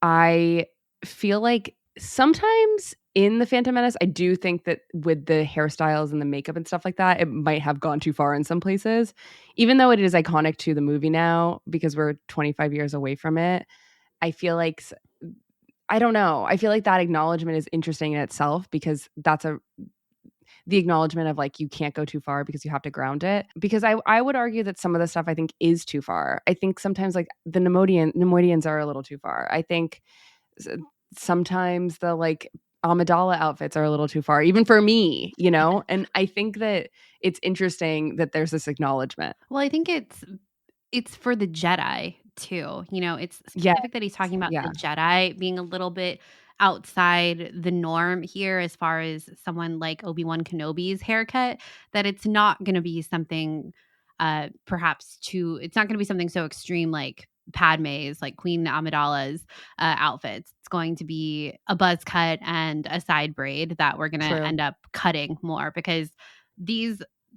I feel like sometimes in The Phantom Menace, I do think that with the hairstyles and the makeup and stuff like that, it might have gone too far in some places. Even though it is iconic to the movie now because we're 25 years away from it, I feel like I don't know. I feel like that acknowledgement is interesting in itself because that's the acknowledgement of like you can't go too far because you have to ground it. Because I would argue that some of the stuff I think is too far. I think sometimes like the Nemoidians are a little too far. I think sometimes the like Amidala outfits are a little too far, even for me, And I think that it's interesting that there's this acknowledgement.
Well, I think it's for the Jedi too. It's
Yeah.
specific that he's talking about
Yeah.
the Jedi being a little bit outside the norm here as far as someone like Obi-Wan Kenobi's haircut, that it's not going to be something it's not going to be something so extreme like Padme's, like Queen Amidala's outfits. It's going to be a buzz cut and a side braid that we're going to
True.
end up cutting more because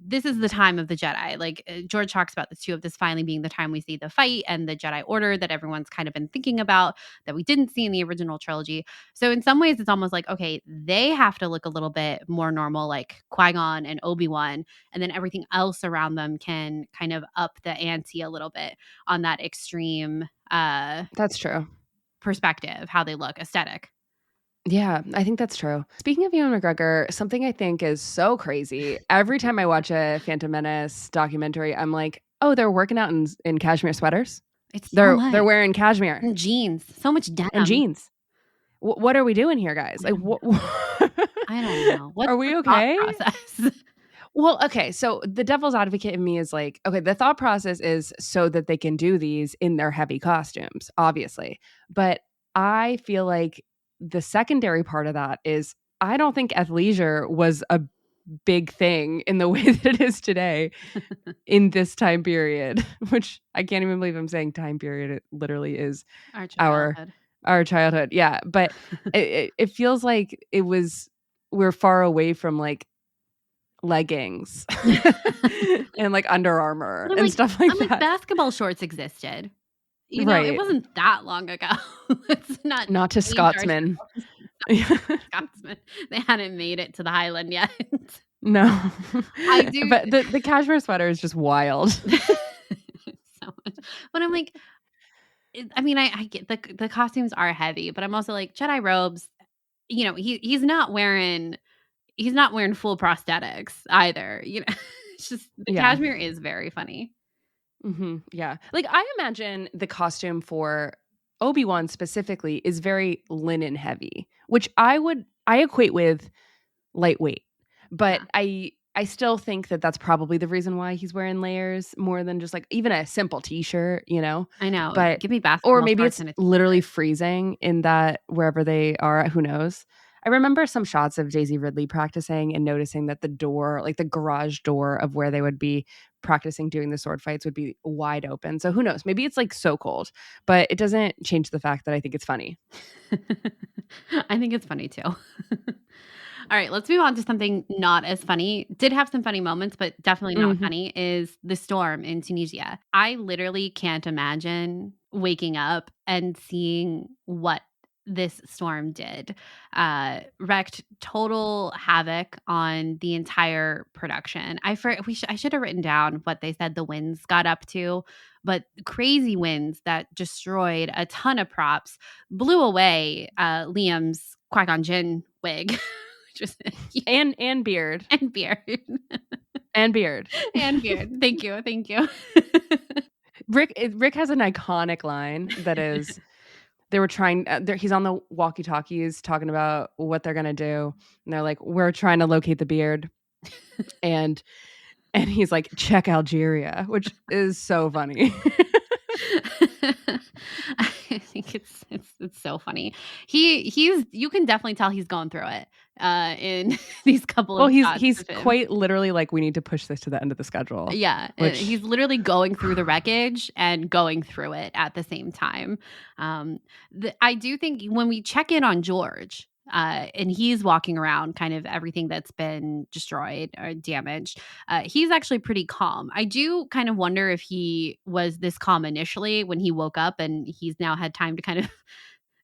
this is the time of the Jedi. Like George talks about this too, of this finally being the time we see the fight and the Jedi Order that everyone's kind of been thinking about that we didn't see in the original trilogy. So in some ways, it's almost like, okay, they have to look a little bit more normal, like Qui-Gon and Obi-Wan, and then everything else around them can kind of up the ante a little bit on that extreme
That's true.
perspective, how they look, aesthetic.
Yeah, I think that's true. Speaking of Ewan McGregor, something I think is so crazy. Every time I watch a Phantom Menace documentary, I'm like, oh, they're working out in cashmere sweaters.
It's
They're
so
they're
much.
wearing cashmere
And jeans, so much denim.
and jeans. What are we doing here, guys? Like, what?
I don't know. What's
Are we
the thought
okay?
process?
Well, okay. So the devil's advocate in me is like, okay, the thought process is so that they can do these in their heavy costumes, obviously. But I feel like the secondary part of that is I don't think athleisure was a big thing in the way that it is today in this time period, which I can't even believe I'm saying time period. It literally is
Our
our
childhood.
our childhood. Yeah. But it feels like we're far away from like leggings and like Under Armour and stuff like
I'm like,
that.
basketball shorts existed. It
Right.
wasn't that long ago. It's
Not to
age
Scotsman.
Scotsman. They hadn't made it to the Highland yet.
No.
I do-
But the cashmere sweater is just wild.
So much. But I'm like, I get the costumes are heavy, but I'm also like, Jedi robes, he's not wearing full prosthetics either. It's just the
Yeah.
cashmere is very funny.
Yeah. Like I imagine the costume for Obi-Wan specifically is very linen heavy, which I equate with lightweight. But
Yeah.
I still think that that's probably the reason why he's wearing layers more than just like even a simple t-shirt,
I know.
But
Give me basketball
or maybe
shorts
it's
and
literally freezing in that wherever they are, who knows. I remember some shots of Daisy Ridley practicing and noticing that the door, like the garage door of where they would be practicing doing the sword fights would be wide open. So who knows? Maybe it's like so cold, but it doesn't change the fact that I think it's funny.
I think it's funny too. All right, let's move on to something not as funny. Did have some funny moments, but definitely not funny, is the storm in Tunisia. I literally can't imagine waking up and seeing what this storm did. Wreaked total havoc on the entire production. I should have written down what they said the winds got up to, but crazy winds that destroyed a ton of props, blew away Liam's Qui-Gon Jinn wig,
and beard
and beard.
and beard.
And beard. Thank you.
Rick has an iconic line that is, they were trying, he's on the walkie-talkies talking about what they're going to do. And they're like, we're trying to locate the beard. and he's like, check Algeria, which is so funny.
I think it's so funny. He's you can definitely tell he's going through it in these couple of shots
he's
of him.
quite literally like, we need to push this to the end of the schedule.
Yeah, he's literally going through the wreckage and going through it at the same time. I do think when we check in on George, and he's walking around kind of everything that's been destroyed or damaged, he's actually pretty calm. I do kind of wonder if he was this calm initially when he woke up and he's now had time to kind of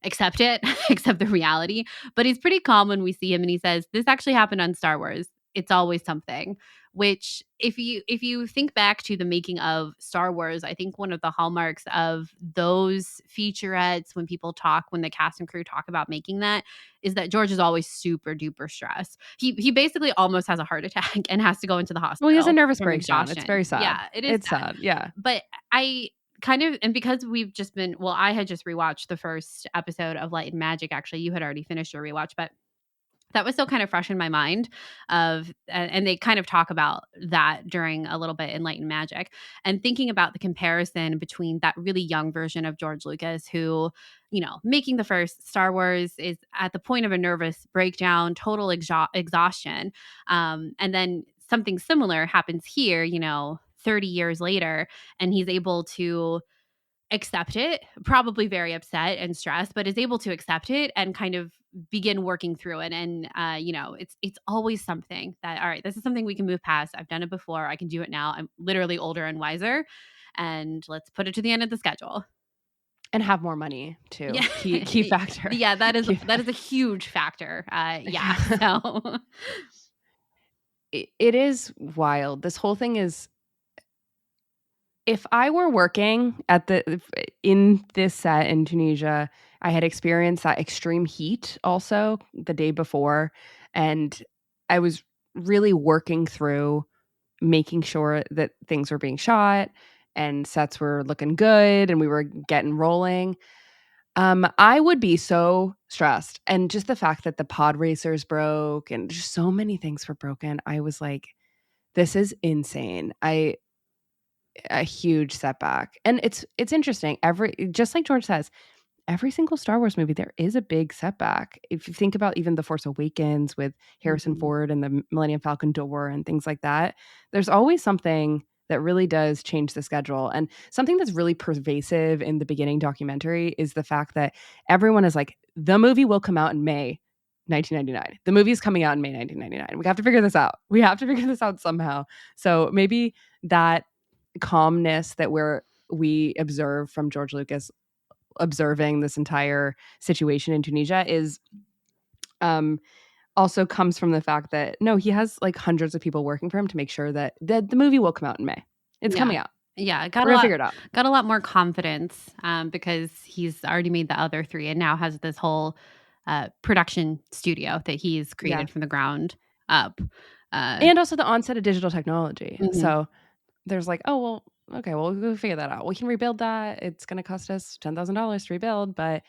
accept the reality. But he's pretty calm when we see him and he says, this actually happened on Star Wars. It's always something. Which if you think back to the making of Star Wars, I think one of the hallmarks of those featurettes, when the cast and crew talk about making that, is that George is always super duper stressed. He basically almost has a heart attack and has to go into the hospital.
Well, he has a nervous
from
breakdown.
exhaustion.
It's very sad.
Yeah, it's
sad. Yeah.
But I kind of, and because we've just been, well, I had just rewatched the first episode of Light and Magic. Actually, you had already finished your rewatch, but that was still kind of fresh in my mind and they kind of talk about that during a little bit in Light and Magic, and thinking about the comparison between that really young version of George Lucas, who, making the first Star Wars is at the point of a nervous breakdown, total exhaustion. And then something similar happens here, 30 years later, and he's able to accept it, probably very upset and stressed, but is able to accept it and kind of begin working through it. And it's always something that, all right, this is something we can move past. I've done it before. I can do it now. I'm literally older and wiser, and let's put it to the end of the schedule.
And have more money too.
Yeah.
Key factor.
Yeah, that is a huge factor. So
it is wild. This whole thing is, if I were working in this set in Tunisia, I had experienced that extreme heat also the day before, and I was really working through making sure that things were being shot and sets were looking good and we were getting rolling. I would be so stressed, and just the fact that the pod racers broke and just so many things were broken, I was like, this is insane. A huge setback. And it's interesting. Just like George says, every single Star Wars movie, there is a big setback. If you think about even The Force Awakens with Harrison Ford and the Millennium Falcon door and things like that, there's always something that really does change the schedule. And something that's really pervasive in the beginning documentary is the fact that everyone is like, the movie will come out in May 1999. The movie is coming out in May 1999. We have to figure this out. We have to figure this out somehow. So maybe that calmness that we observe from George Lucas observing this entire situation in Tunisia is also comes from the fact that he has like hundreds of people working for him to make sure that the movie will come out in May. It's coming out.
Yeah,
we're gonna figure it out.
Got a lot more confidence because he's already made the other three and now has this whole production studio that he's created from the ground up.
And also the onset of digital technology. So there's like, oh, well, okay, well, we'll figure that out. We can rebuild that. It's going to cost us $10,000 to rebuild, but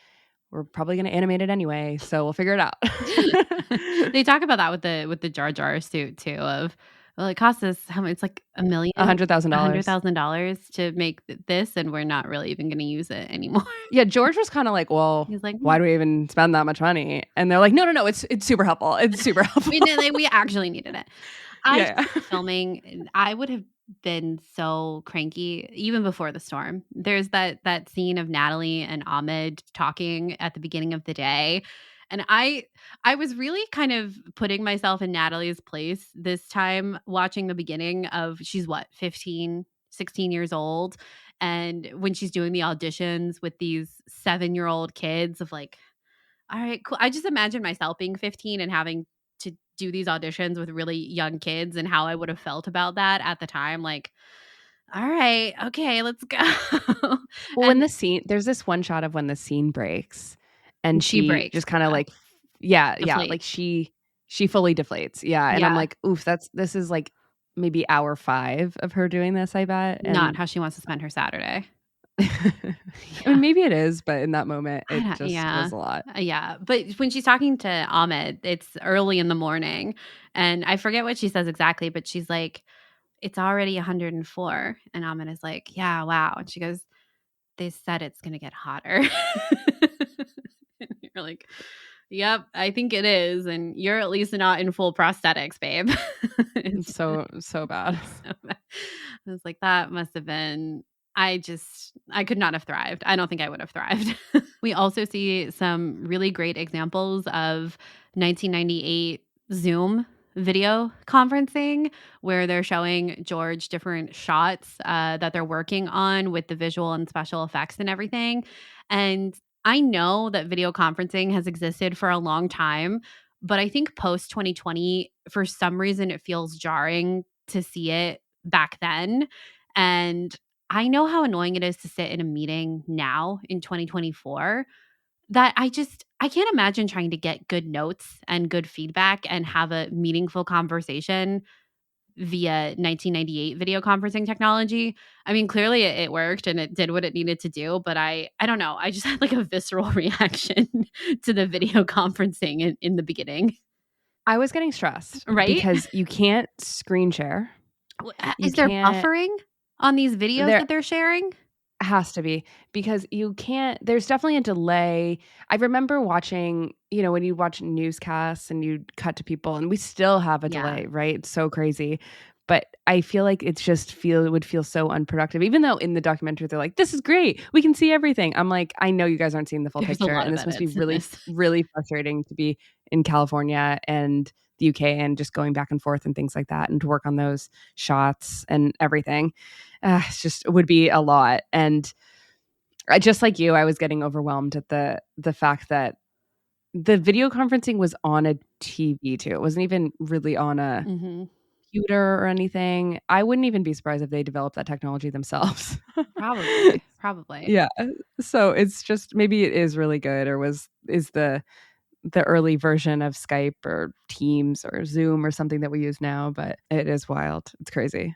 we're probably going to animate it anyway. So we'll figure it out.
They talk about that with the Jar Jar suit too of, well, it costs us how much? It's like $100,000 to make this, and we're not really even going to use it anymore.
Yeah, George was kind of like, well, he's like, why do we even spend that much money? And they're like, no, it's super helpful. It's super helpful.
We actually needed it. Filming, I would have been so cranky even before the storm. There's that scene of Natalie and Ahmed talking at the beginning of the day. And I was really kind of putting myself in Natalie's place this time, watching the beginning of, she's 15, 16 years old. And when she's doing the auditions with these 7-year-old kids of like, All right, cool. I just imagine myself being 15 and having to do these auditions with really young kids and how I would have felt about that at the time. Like, all right, okay, let's go.
Well, when
And
the scene there's this one shot of when the scene breaks and
she
she
breaks.
just kinda
Yeah.
like yeah,
Deflate.
like she fully deflates. Yeah, and I'm
Yeah.
like, "Oof, this is like maybe hour 5 of her doing this, I bet."
Not
And
how she wants to spend her Saturday.
I
Yeah.
mean, maybe it is, but in that moment,
I
it
don't
just
yeah.
was a lot.
Yeah, but when she's talking to Ahmed, it's early in the morning, and I forget what she says exactly, but she's like, "It's already 104." And Ahmed is like, "Yeah, wow." And she goes, "They said it's gonna get hotter." And you're like, "Yep, I think it is, and you're at least not in full prosthetics, babe."
It's
It's
so bad.
so bad. I was like, "That must have been." I could not have thrived. I don't think I would have thrived. We also see some really great examples of 1998 Zoom video conferencing where they're showing George different shots that they're working on with the visual and special effects and everything. And I know that video conferencing has existed for a long time, but I think post 2020, for some reason, it feels jarring to see it back then. And I know how annoying it is to sit in a meeting now in 2024 that I can't imagine trying to get good notes and good feedback and have a meaningful conversation via 1998 video conferencing technology. I mean, clearly it worked and it did what it needed to do, but I don't know. I just had like a visceral reaction to the video conferencing in the beginning,
I was getting stressed
right?
because you can't screen share. You
Is there
can't
buffering on these videos
there
that they're sharing?
has to be because you can't there's definitely a delay. I remember watching, when you watch newscasts and you cut to people and we still have a
Yeah.
delay, right? It's so crazy. But I feel like it would feel so unproductive. Even though in the documentary they're like, "This is great. We can see everything." I'm like, "I know you guys aren't seeing the full
There's a
picture."
lot
And
of
this must be
edits in
really,
this.
really frustrating to be in California and the UK and just going back and forth and things like that and to work on those shots and everything. It would be a lot. And just like you, I was getting overwhelmed at the fact that the video conferencing was on a TV too. It wasn't even really on a
Mhm.
computer or anything. I wouldn't even be surprised if they developed that technology themselves.
Probably, probably.
Yeah. So it's just maybe it is really good or is the early version of Skype or Teams or Zoom or something that we use now, but it is wild. It's crazy.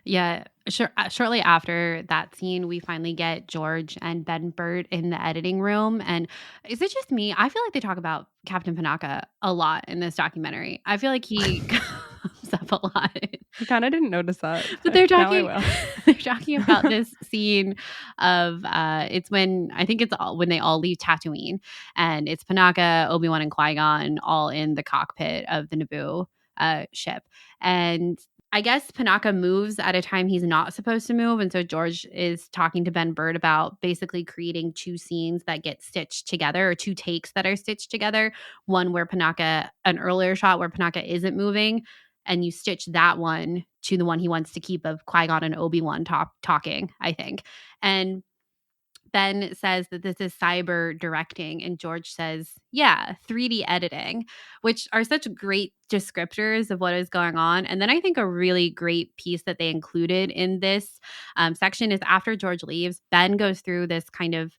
Yeah, shortly after that scene, we finally get George and Ben Burt in the editing room, and is it just me? I feel like they talk about Captain Panaka a lot in this documentary. I feel like he comes up a lot.
I kind of didn't notice that,
But
but now I will.
they're talking about this scene of, it's when I think it's all when they all leave Tatooine, and it's Panaka, Obi-Wan, and Qui-Gon all in the cockpit of the Naboo, ship, and I guess Panaka moves at a time he's not supposed to move, and so George is talking to Ben Burt about basically creating 2 scenes that get stitched together, or 2 takes that are stitched together. One where an earlier shot where Panaka isn't moving, and you stitch that one to the one he wants to keep of Qui-Gon and Obi-Wan talking, I think. And Ben says that this is cyber directing, and George says, yeah, 3D editing, which are such great descriptors of what is going on. And then I think a really great piece that they included in this section is after George leaves, Ben goes through this kind of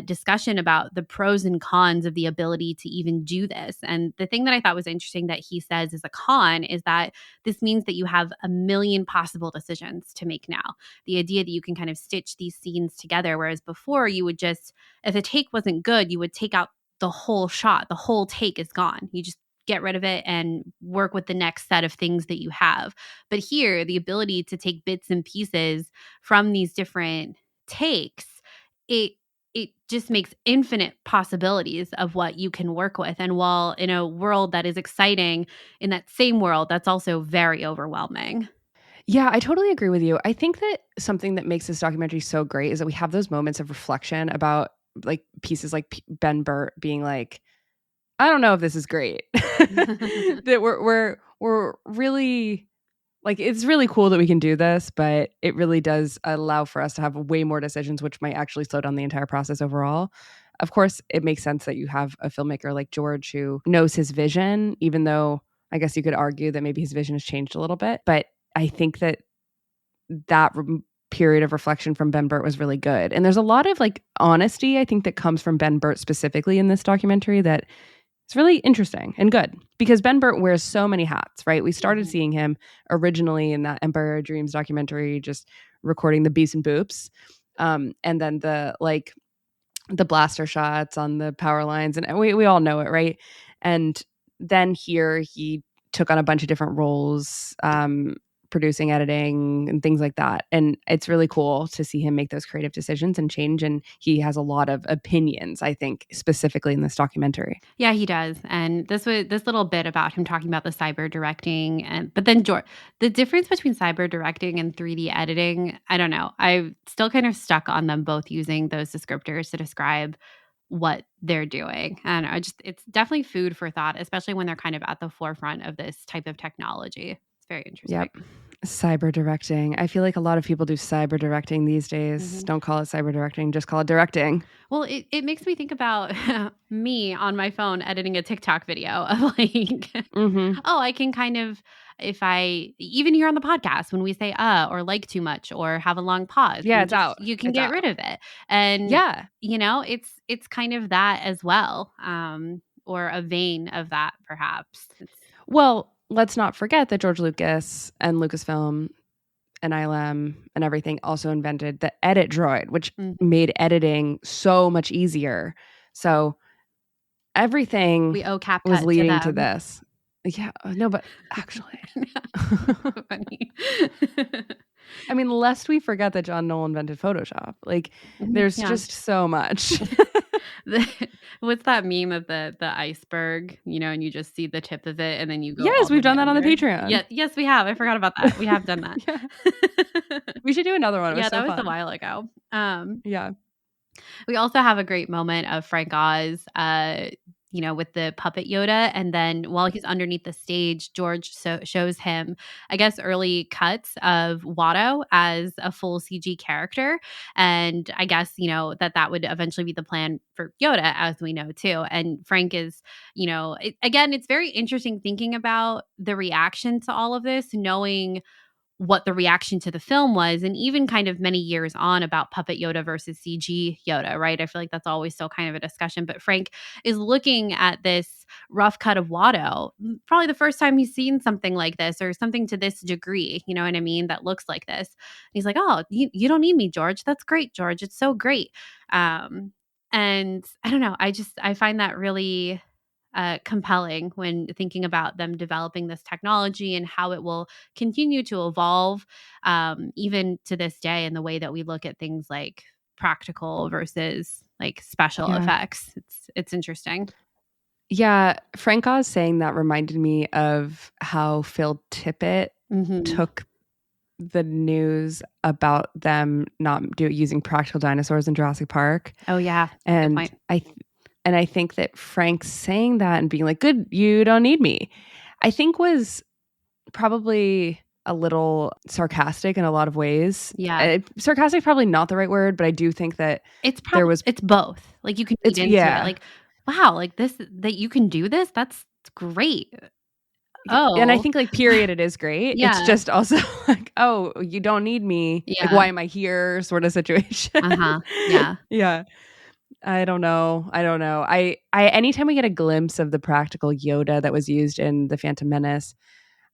discussion about the pros and cons of the ability to even do this. And the thing that I thought was interesting that he says is a con is that this means that you have a million possible decisions to make now. The idea that you can kind of stitch these scenes together, whereas before you would just, if a take wasn't good, you would take out the whole shot, the whole take is gone. You just get rid of it and work with the next set of things that you have. But here, the ability to take bits and pieces from these different takes, it just makes infinite possibilities of what you can work with. And while in a world that is exciting, in that same world, that's also very overwhelming.
Yeah, I totally agree with you. I think that something that makes this documentary so great is that we have those moments of reflection about like pieces like Ben Burt being like, I don't know if this is great. That we're really like it's really cool that we can do this, but it really does allow for us to have way more decisions, which might actually slow down the entire process overall. Of course, it makes sense that you have a filmmaker like George who knows his vision, even though I guess you could argue that maybe his vision has changed a little bit. But I think that period of reflection from Ben Burtt was really good. And there's a lot of like honesty, I think, that comes from Ben Burtt specifically in this documentary that it's really interesting and good because Ben Burtt wears so many hats, right? We started seeing him originally in that Empire of Dreams documentary, just recording the beeps and boops. And then the blaster shots on the power lines. And we all know it, right? And then here he took on a bunch of different roles, producing, editing, and things like that. And it's really cool to see him make those creative decisions and change. And he has a lot of opinions, I think, specifically in this documentary.
Yeah, he does. And this little bit about him talking about the cyber directing, but then the difference between cyber directing and 3D editing, I don't know. I'm still kind of stuck on them both using those descriptors to describe what they're doing. And it's definitely food for thought, especially when they're kind of at the forefront of this type of technology. It's very interesting.
Yep. Cyber directing. I feel like a lot of people do cyber directing these days.
Mm-hmm.
Don't call it cyber directing, just call it directing.
Well, it makes me think about me on my phone editing a TikTok video of like, oh, I can kind of, if I, even here on the podcast, when we say or like too much or have a long pause.
Yeah, it's out.
You can get rid of it. And, it's kind of that as well, or a vein of that perhaps.
Well, let's not forget that George Lucas and Lucasfilm and ILM and everything also invented the edit droid, which made editing so much easier. So everything
we owe CapCut
was leading to
them.
this. Yeah, no, but actually,
funny.
I mean, lest we forget that John Knoll invented Photoshop. Like, there's just so much.
What's that meme of the iceberg, and you just see the tip of it and then you go.
Yes, we've done that on the Patreon.
Yes, we have. I forgot about that. We have done that.
We should do another one.
That was a while ago.
Yeah.
We also have a great moment of Frank Oz, with the puppet Yoda. And then while he's underneath the stage, George shows him, I guess, early cuts of Watto as a full CG character. And I guess, that would eventually be the plan for Yoda, as we know, too. And Frank is, again, it's very interesting thinking about the reaction to all of this, knowing what the reaction to the film was, and even kind of many years on about puppet Yoda versus CG Yoda, right? I feel like that's always still kind of a discussion. But Frank is looking at this rough cut of Watto, probably the first time he's seen something like this or something to this degree, you know what I mean, that looks like this. And he's like, oh, you don't need me, George. That's great, George. It's so great. And I don't know. I find that really compelling when thinking about them developing this technology and how it will continue to evolve, even to this day, in the way that we look at things like practical versus like special effects. It's interesting.
Yeah, Frank Oz saying that reminded me of how Phil Tippett took the news about them not using practical dinosaurs in Jurassic Park.
Oh yeah,
and I think that Frank saying that and being like, good, you don't need me, I think was probably a little sarcastic in a lot
ways. Yeah.
Sarcastic, probably not the right word, but I do think that it's
both. Like you can read into it. Like, wow, like this, that you can do this. That's great. Oh.
And I think like period, it is great. Yeah. It's just also like, oh, you don't need me. Yeah. Like, why am I here? Sort of situation.
Yeah.
Yeah. I don't know. I anytime we get a glimpse of the practical Yoda that was used in The Phantom Menace,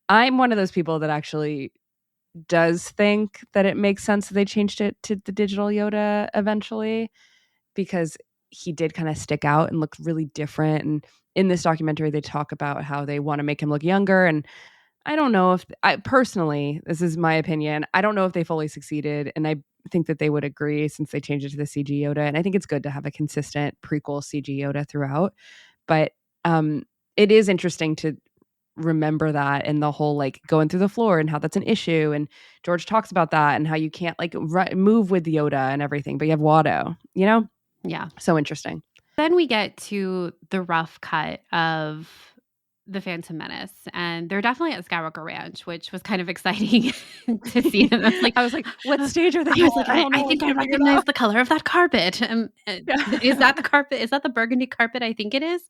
I'm one of those people that actually does think that it makes sense that they changed it to the digital Yoda eventually, because he did kind of stick out and look really different. And in this documentary, they talk about how they want to make him look younger. And I don't know if personally, this is my opinion, I don't know if they fully succeeded. And I think that they would agree, since they changed it to the CG Yoda. And I think it's good to have a consistent prequel CG Yoda throughout. But it is interesting to remember that, and the whole like going through the floor and how that's an issue. And George talks about that and how you can't like move with Yoda and everything, but you have Watto,
Yeah.
So interesting.
Then we get to the rough cut of the Phantom Menace, and they're definitely at Skywalker Ranch, which was kind of exciting to see them.
I was like, what stage are they
I was
at?
like,
I don't know.
I think I
can't figure it
recognize
out.
the color of that carpet.
Yeah.
Is that the carpet? Is that the burgundy carpet? I think it is.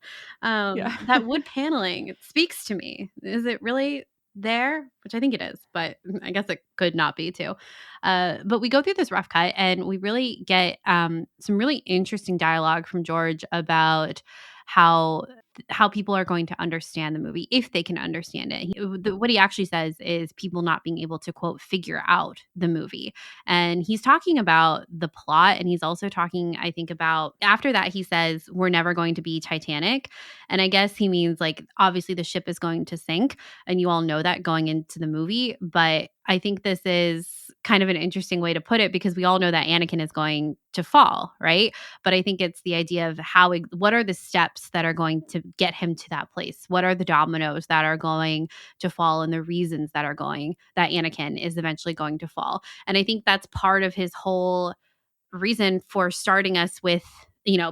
Yeah.
That wood paneling, it speaks to me. Is it really there? Which I think it is, but I guess it could not be too. But we go through this rough cut and we really get some really interesting dialogue from George about how people are going to understand the movie if they can understand it. What he actually says is people not being able to, quote, figure out the movie. And he's talking about the plot. And he's also talking, I think, about after that, he says, we're never going to be Titanic. And I guess he means like, obviously, the ship is going to sink. And you all know that going into the movie. But I think this is kind of an interesting way to put it because we all know that Anakin is going to fall, right? But I think it's the idea of what are the steps that are going to get him to that place? What are the dominoes that are going to fall and the reasons that Anakin is eventually going to fall? And I think that's part of his whole reason for starting us with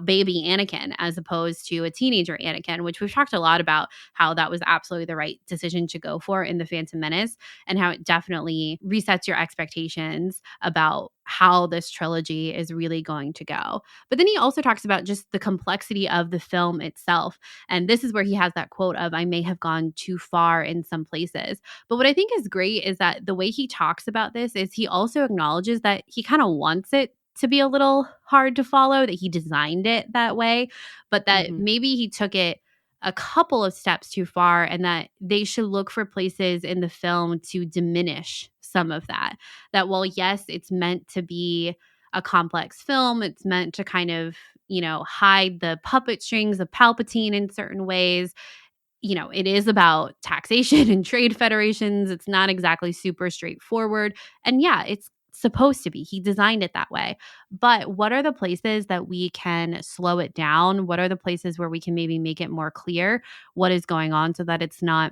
baby Anakin as opposed to a teenager Anakin, which we've talked a lot about how that was absolutely the right decision to go for in The Phantom Menace and how it definitely resets your expectations about how this trilogy is really going to go. But then he also talks about just the complexity of the film itself. And this is where he has that quote of, I may have gone too far in some places. But what I think is great is that the way he talks about this is he also acknowledges that he kind of wants it to be a little hard to follow, that he designed it that way, but that maybe he took it a couple of steps too far and that they should look for places in the film to diminish some of that. That while, yes, it's meant to be a complex film, it's meant to kind of, hide the puppet strings of Palpatine in certain ways. It is about taxation and trade federations. It's not exactly super straightforward. And yeah, it's supposed to be. He designed it that way. But what are the places that we can slow it down? What are the places where we can maybe make it more clear what is going on so that it's not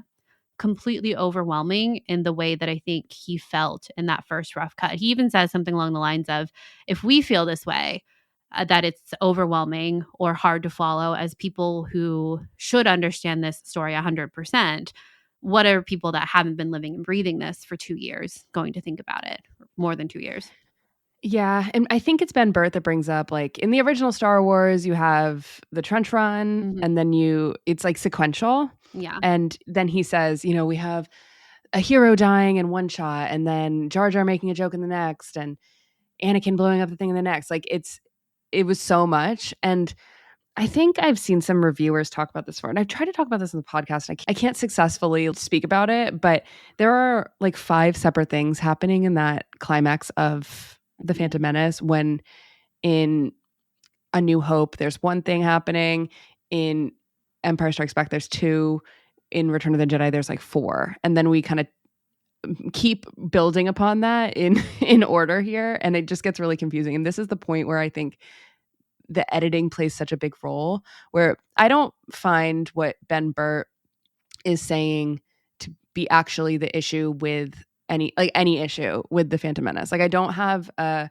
completely overwhelming in the way that I think he felt in that first rough cut? He even says something along the lines of, if we feel this way, that it's overwhelming or hard to follow as people who should understand this story 100%, what are people that haven't been living and breathing this for 2 years going to think about it? More than 2 years.
Yeah, and I think it's Ben Burt that brings up, like, in the original Star Wars, you have the trench run, and then it's like sequential.
Yeah.
And then he says, we have a hero dying in one shot, and then Jar Jar making a joke in the next, and Anakin blowing up the thing in the next. Like, it was so much. And I think I've seen some reviewers talk about this before, and I've tried to talk about this in the podcast. I can't successfully speak about it, but there are like 5 separate things happening in that climax of The Phantom Menace, when in A New Hope, there's one thing happening. In Empire Strikes Back, there's 2. In Return of the Jedi, there's like 4. And then we kind of keep building upon that in order here. And it just gets really confusing. And this is the point where I think the editing plays such a big role, where I don't find what Ben Burt is saying to be actually the issue with any issue with The Phantom Menace. Like, I don't have a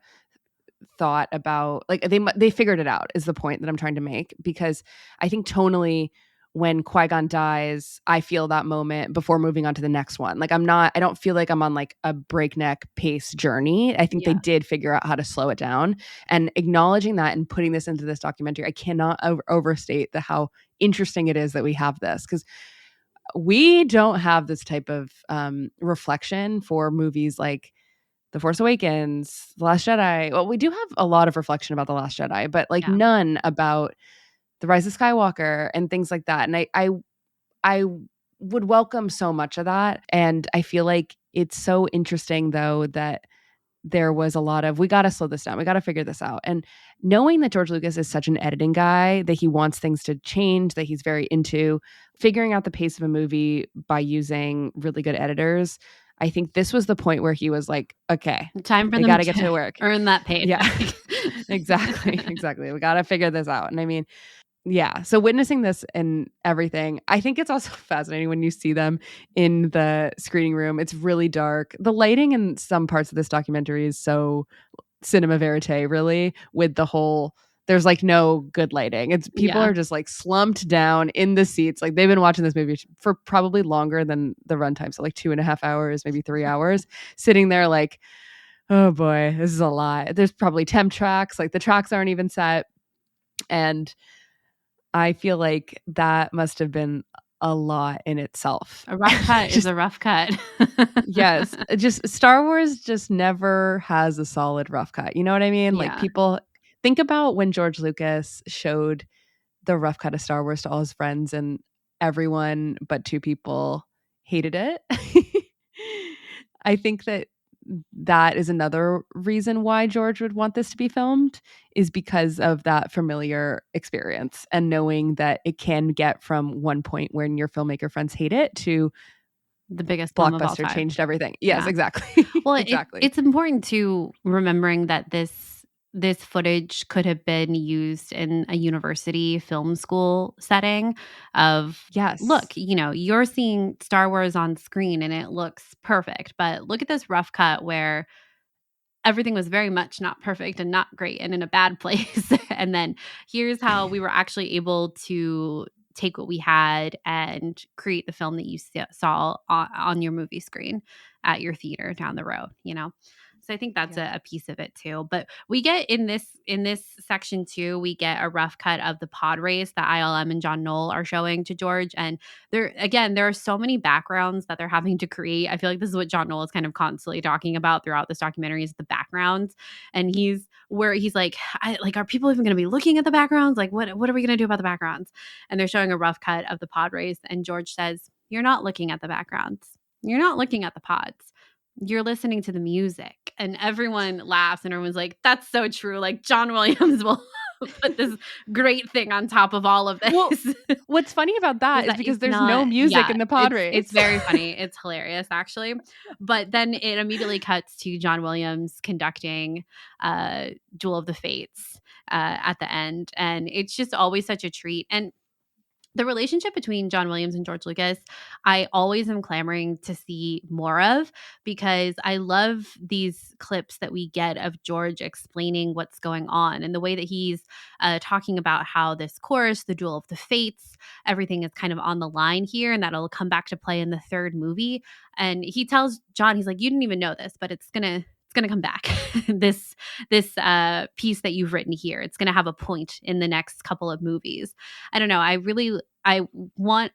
thought about, like, they figured it out is the point that I'm trying to make, because I think tonally, when Qui-Gon dies, I feel that moment before moving on to the next one. Like, I don't feel like I'm on like a breakneck pace journey. I think they did figure out how to slow it down, and acknowledging that and putting this into this documentary, I cannot overstate how interesting it is that we have this, because we don't have this type of reflection for movies like The Force Awakens, The Last Jedi. Well, we do have a lot of reflection about The Last Jedi, but none about The Rise of Skywalker and things like that. And I would welcome so much of that. And I feel like it's so interesting, though, that there was a lot of, we got to slow this down. We got to figure this out. And knowing that George Lucas is such an editing guy, that he wants things to change, that he's very into figuring out the pace of a movie by using really good editors, I think this was the point where he was like, okay,
time for
we got to get to work.
Earn that paycheck.
Yeah, exactly. We got to figure this out. And I mean, yeah. So witnessing this and everything, I think it's also fascinating when you see them in the screening room. It's really dark. The lighting in some parts of this documentary is so cinema verite, really, with the whole, there's like no good lighting. It's people
Yeah.
are just like slumped down in the seats. Like they've been watching this movie for probably longer than the runtime. So like 2.5 hours, maybe 3 hours, sitting there like, oh boy, this is a lot. There's probably temp tracks. Like the tracks aren't even set. And I feel like that must have been a lot in itself.
A rough cut is a rough cut.
Yes. Just Star Wars just never has a solid rough cut. You know what I mean? Like
Yeah.
people think about when George Lucas showed the rough cut of Star Wars to all his friends and everyone but 2 people hated it. I think that is another reason why George would want this to be filmed, is because of that familiar experience and knowing that it can get from one point when your filmmaker friends hate it to
The biggest film of all
Blockbuster
time.
changed everything. Yes,
Yeah.
exactly.
Well,
exactly.
it's important to remembering that this footage could have been used in a university film school setting of,
yes.
look, you're seeing Star Wars on screen and it looks perfect, but look at this rough cut where everything was very much not perfect and not great and in a bad place. And then here's how we were actually able to take what we had and create the film that you saw on your movie screen at your theater down the road, So I think that's a piece of it too. But we get in this section too, we get a rough cut of the pod race that ILM and John Knoll are showing to George. And there are so many backgrounds that they're having to create. I feel like this is what John Knoll is kind of constantly talking about throughout this documentary, is the backgrounds. And he's like, are people even going to be looking at the backgrounds? Like, what are we going to do about the backgrounds? And they're showing a rough cut of the pod race. And George says, you're not looking at the backgrounds. You're not looking at the pods. You're listening to the music. And everyone laughs and everyone's like, that's so true. Like John Williams will put this great thing on top of all of this.
Well, what's funny about that is because there's no music in the pod race.
It's very funny. It's hilarious, actually. But then it immediately cuts to John Williams conducting Duel of the Fates at the end. And it's just always such a treat. And the relationship between John Williams and George Lucas, I always am clamoring to see more of, because I love these clips that we get of George explaining what's going on and the way that he's talking about how this course, the Duel of the Fates, everything is kind of on the line here, and that'll come back to play in the third movie. And he tells John, he's like, you didn't even know this, but it's going to come back. this piece that you've written here, it's going to have a point in the next couple of movies. I don't know. I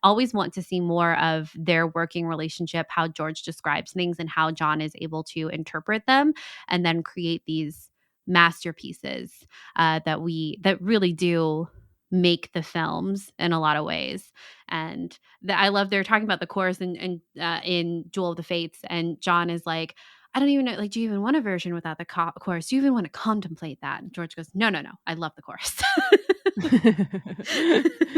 always want to see more of their working relationship, how George describes things and how John is able to interpret them and then create these masterpieces that really do make the films in a lot of ways. And I love they're talking about the chorus in Duel of the Fates, and John is like, I don't even know, like, do you even want a version without the chorus? Do you even want to contemplate that? And George goes, no, I love the chorus.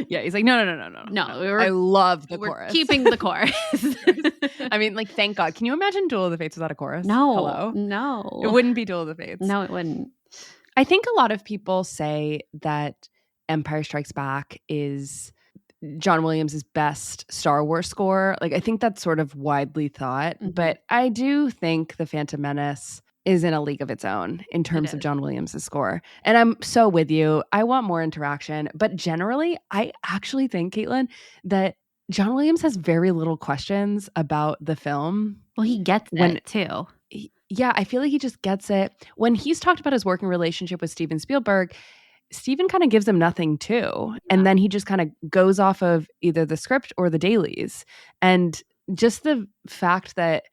Yeah, he's like, no. I love the chorus.
Keeping the chorus.
I mean, like, thank God. Can you imagine Duel of the Fates without a chorus?
No.
Hello?
No.
It wouldn't be Duel of the Fates.
No, it wouldn't.
I think a lot of people say that Empire Strikes Back is John Williams' best Star Wars score. Like, I think that's sort of widely thought, but I do think The Phantom Menace is in a league of its own in terms of John Williams' score. And I'm so with you. I want more interaction, but generally, I actually think, Caitlin, that John Williams has very little questions about the film.
Well, he gets it too.
Yeah, I feel like he just gets it. When he's talked about his working relationship with Steven Spielberg, Steven kind of gives him nothing too. Yeah. And then he just kind of goes off of either the script or the dailies. And just the fact that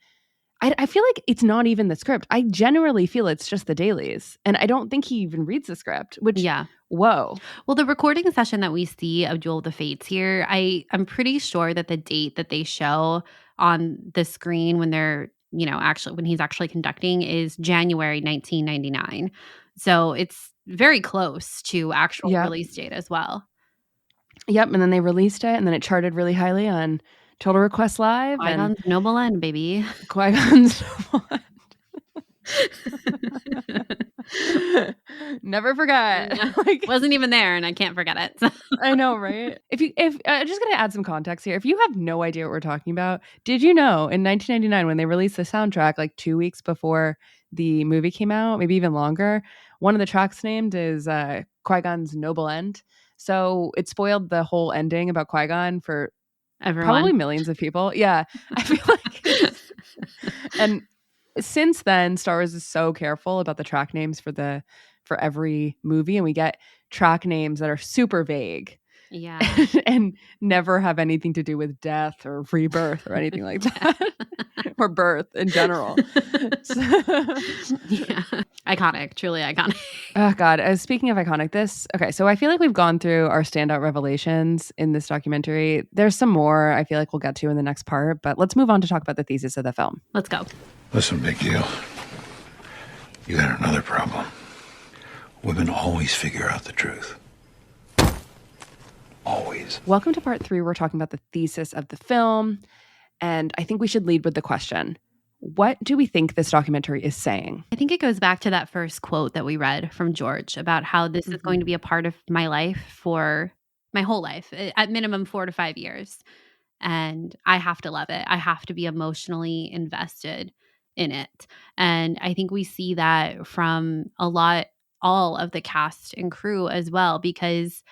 I feel like it's not even the script. I generally feel it's just the dailies. And I don't think he even reads the script, which, whoa.
Well, the recording session that we see of Duel of the Fates here, I'm pretty sure that the date that they show on the screen when they're, when he's actually conducting is January 1999. So it's very close to actual release date as well.
Yep. And then they released it, and then it charted really highly on Total Request Live.
Qui-Gon's Noble End, baby.
Qui-Gon's Noble End. Never forget.
Yeah. Wasn't even there, and I can't forget it. So.
I know, right? If just gonna add some context here. If you have no idea what we're talking about, did you know in 1999 when they released the soundtrack, like 2 weeks before the movie came out, maybe even longer. One of the tracks named is Qui-Gon's Noble End. So it spoiled the whole ending about Qui-Gon for
Everyone.
probably millions of people. Yeah. I feel like and since then, Star Wars is so careful about the track names for every movie, and we get track names that are super vague.
Yeah.
And never have anything to do with death or rebirth or anything like that. Or birth in general.
Yeah. Iconic, truly iconic.
Oh God. Speaking of iconic, so I feel like we've gone through our standout revelations in this documentary. There's some more I feel like we'll get to in the next part, but let's move on to talk about the thesis of the film.
Let's go.
Listen, big deal. You got another problem. Women always figure out the truth. Always.
Welcome to part 3. We're talking about the thesis of the film. And I think we should lead with the question. What do we think this documentary is saying?
I think it goes back to that first quote that we read from George about how this is going to be a part of my life for my whole life, at minimum 4 to 5 years. And I have to love it. I have to be emotionally invested in it. And I think we see that from all of the cast and crew as well, because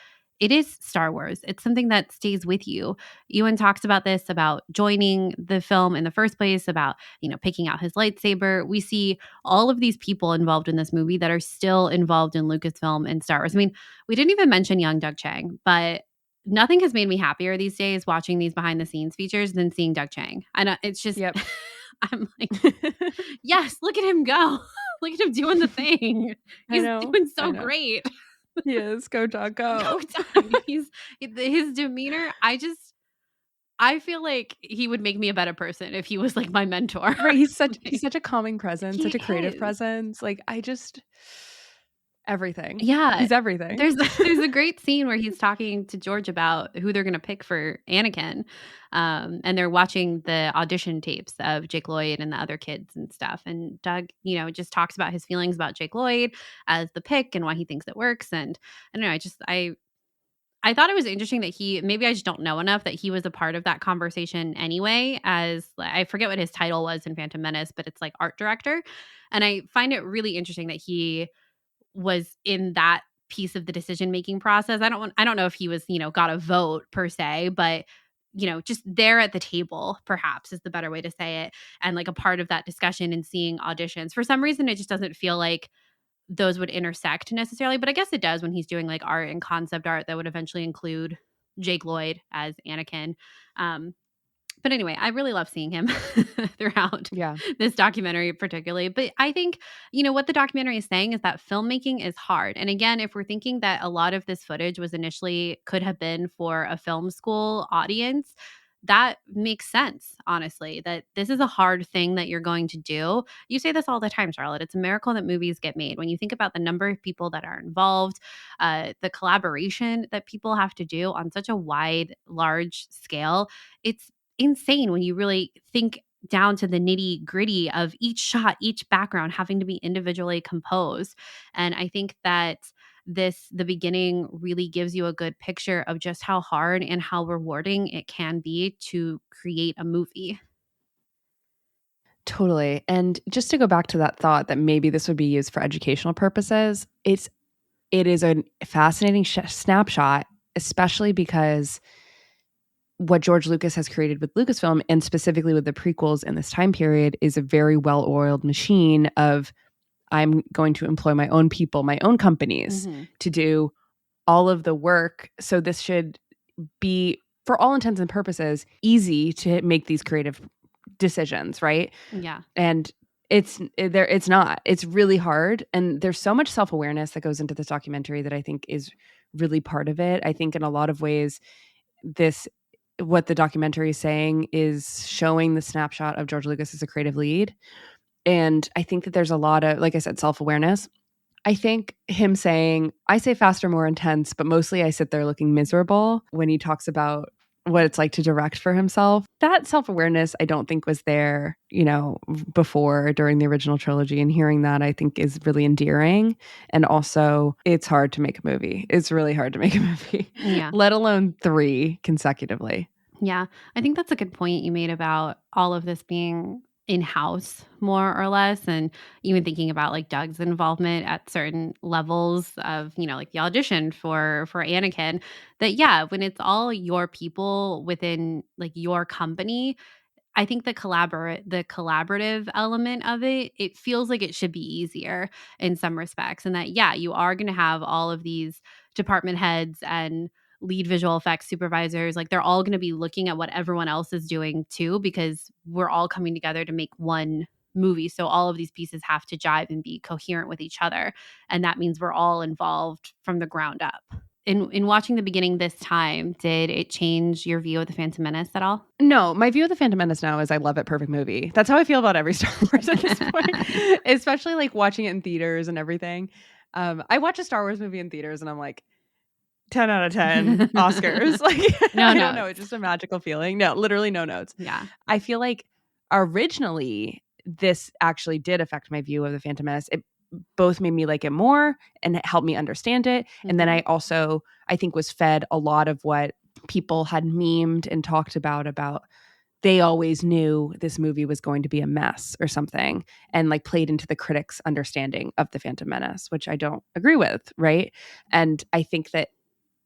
it is Star Wars. It's something that stays with you. Ewan talks about this, about joining the film in the first place, about, picking out his lightsaber. We see all of these people involved in this movie that are still involved in Lucasfilm and Star Wars. I mean, we didn't even mention young Doug Chiang, but nothing has made me happier these days watching these behind the scenes features than seeing Doug Chiang. I know, it's just,
Yep.
I'm like, yes, look at him go. Look at him doing the thing. He's doing so great.
He is. Go Doug, go.
His demeanor, I feel like he would make me a better person if he was like my mentor.
Right. He's such a calming presence, such a creative
is.
presence. Like everything.
Yeah.
He's everything.
There's a great scene where he's talking to George about who they're going to pick for Anakin. And they're watching the audition tapes of Jake Lloyd and the other kids and stuff. And Doug, just talks about his feelings about Jake Lloyd as the pick and why he thinks it works. And I don't know, I thought it was interesting that maybe I just don't know enough that he was a part of that conversation anyway, as I forget what his title was in Phantom Menace, but it's like art director. And I find it really interesting that he was in that piece of the decision-making process. I don't know if he was, got a vote per se, but just there at the table, perhaps is the better way to say it. And like a part of that discussion and seeing auditions. For some reason, it just doesn't feel like those would intersect necessarily, but I guess it does when he's doing like art and concept art that would eventually include Jake Lloyd as Anakin. But anyway, I really love seeing him throughout this documentary particularly. But I think, what the documentary is saying is that filmmaking is hard. And again, if we're thinking that a lot of this footage could have been for a film school audience, that makes sense, honestly, that this is a hard thing that you're going to do. You say this all the time, Charlotte. It's a miracle that movies get made. When you think about the number of people that are involved, the collaboration that people have to do on such a wide, large scale, it's insane when you really think down to the nitty gritty of each shot, each background having to be individually composed. And I think that the beginning really gives you a good picture of just how hard and how rewarding it can be to create a movie.
Totally. And just to go back to that thought that maybe this would be used for educational purposes, it is a fascinating snapshot, especially because what George Lucas has created with Lucasfilm, and specifically with the prequels in this time period, is a very well-oiled machine of, I'm going to employ my own people, my own companies to do all of the work. So this should be, for all intents and purposes, easy to make these creative decisions, right?
Yeah.
And it's not. It's really hard. And there's so much self-awareness that goes into this documentary that I think is really part of it. I think in a lot of ways, what the documentary is saying is showing the snapshot of George Lucas as a creative lead. And I think that there's a lot of, like I said, self-awareness. I think him saying, I say faster, more intense, but mostly I sit there looking miserable when he talks about what it's like to direct for himself. That self-awareness, I don't think was there, before, during the original trilogy. And hearing that, I think, is really endearing. And also, it's hard to make a movie. It's really hard to make a movie, let alone 3 consecutively.
Yeah, I think that's a good point you made about all of this being in-house more or less, and even thinking about like Doug's involvement at certain levels of, like the audition for Anakin, that yeah, when it's all your people within like your company, I think the collaborative element of it feels like it should be easier in some respects. And that, yeah, you are going to have all of these department heads and lead visual effects supervisors. Like they're all going to be looking at what everyone else is doing too, because we're all coming together to make one movie. So all of these pieces have to jive and be coherent with each other. And that means we're all involved from the ground up. In watching the beginning this time, did it change your view of The Phantom Menace at all?
No, my view of The Phantom Menace now is I love it. Perfect movie. That's how I feel about every Star Wars at this point, especially like watching it in theaters and everything. I watch a Star Wars movie in theaters and I'm like, 10 out of 10 Oscars. Like,
No
I don't know.
notes.
It's just a magical feeling. No, literally no notes.
Yeah.
I feel like originally this actually did affect my view of The Phantom Menace. It both made me like it more and it helped me understand it. And then I also, I think, was fed a lot of what people had memed and talked about they always knew this movie was going to be a mess or something, and like played into the critics' understanding of The Phantom Menace, which I don't agree with, right? And I think that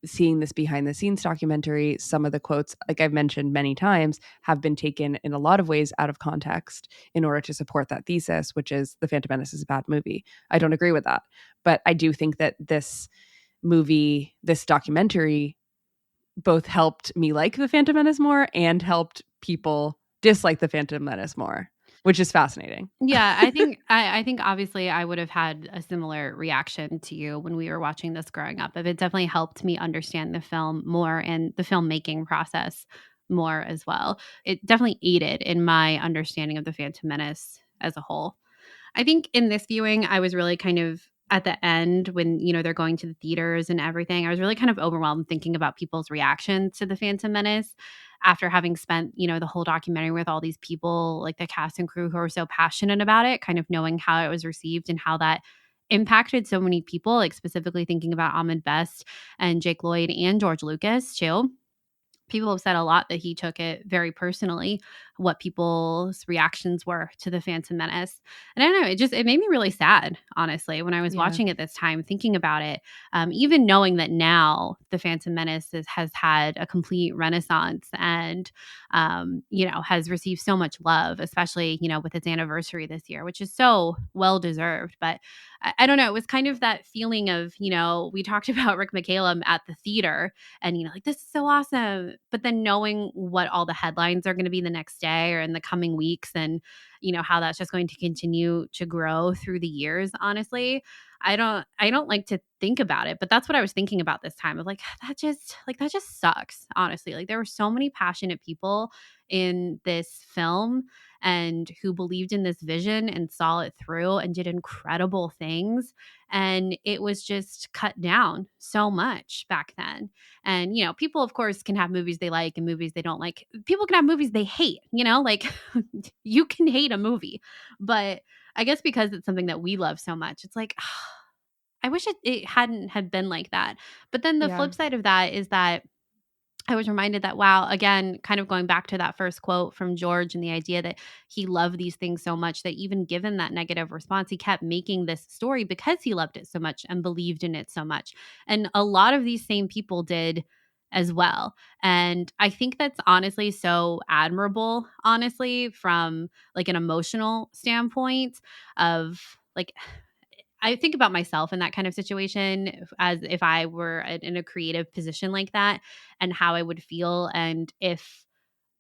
seeing this behind the scenes documentary, some of the quotes, like I've mentioned many times, have been taken in a lot of ways out of context in order to support that thesis, which is The Phantom Menace is a bad movie. I don't agree with that. But I do think that this movie, this documentary, both helped me like The Phantom Menace more and helped people dislike The Phantom Menace more, which is fascinating.
Yeah, I think I think obviously I would have had a similar reaction to you when we were watching this growing up. It definitely helped me understand the film more and the filmmaking process more as well. It definitely aided in my understanding of the Phantom Menace as a whole. I think in this viewing, I was really kind of at the end when, they're going to the theaters and everything, I was really kind of overwhelmed thinking about people's reactions to the Phantom Menace after having spent, the whole documentary with all these people, like the cast and crew who are so passionate about it, kind of knowing how it was received and how that impacted so many people, like specifically thinking about Ahmed Best and Jake Lloyd and George Lucas too. People have said a lot that he took it very personally, what people's reactions were to the Phantom Menace. And I don't know, it made me really sad, honestly, when I was watching it this time, thinking about it. Even knowing that now the Phantom Menace has had a complete renaissance and, has received so much love, especially, with its anniversary this year, which is so well deserved. But I don't know, it was kind of that feeling of, we talked about Rick McCallum at the theater and like, this is so awesome, but then knowing what all the headlines are going to be the next day or in the coming weeks, and how that's just going to continue to grow through the years, honestly, I don't like to think about it, but that's what I was thinking about this time of like that just sucks, honestly. Like there were so many passionate people in this film and who believed in this vision and saw it through and did incredible things, and it was just cut down so much back then. And people of course can have movies they like and movies they don't like. People can have movies they hate, like you can hate a movie, but I guess because it's something that we love so much, it's like I wish it hadn't had been like that. But then the flip side of that is that I was reminded that, wow, again, kind of going back to that first quote from George and the idea that he loved these things so much that even given that negative response, he kept making this story because he loved it so much and believed in it so much. And a lot of these same people did as well. And I think that's honestly so admirable, honestly, from like an emotional standpoint of like, I think about myself in that kind of situation as if I were in a creative position like that and how I would feel and if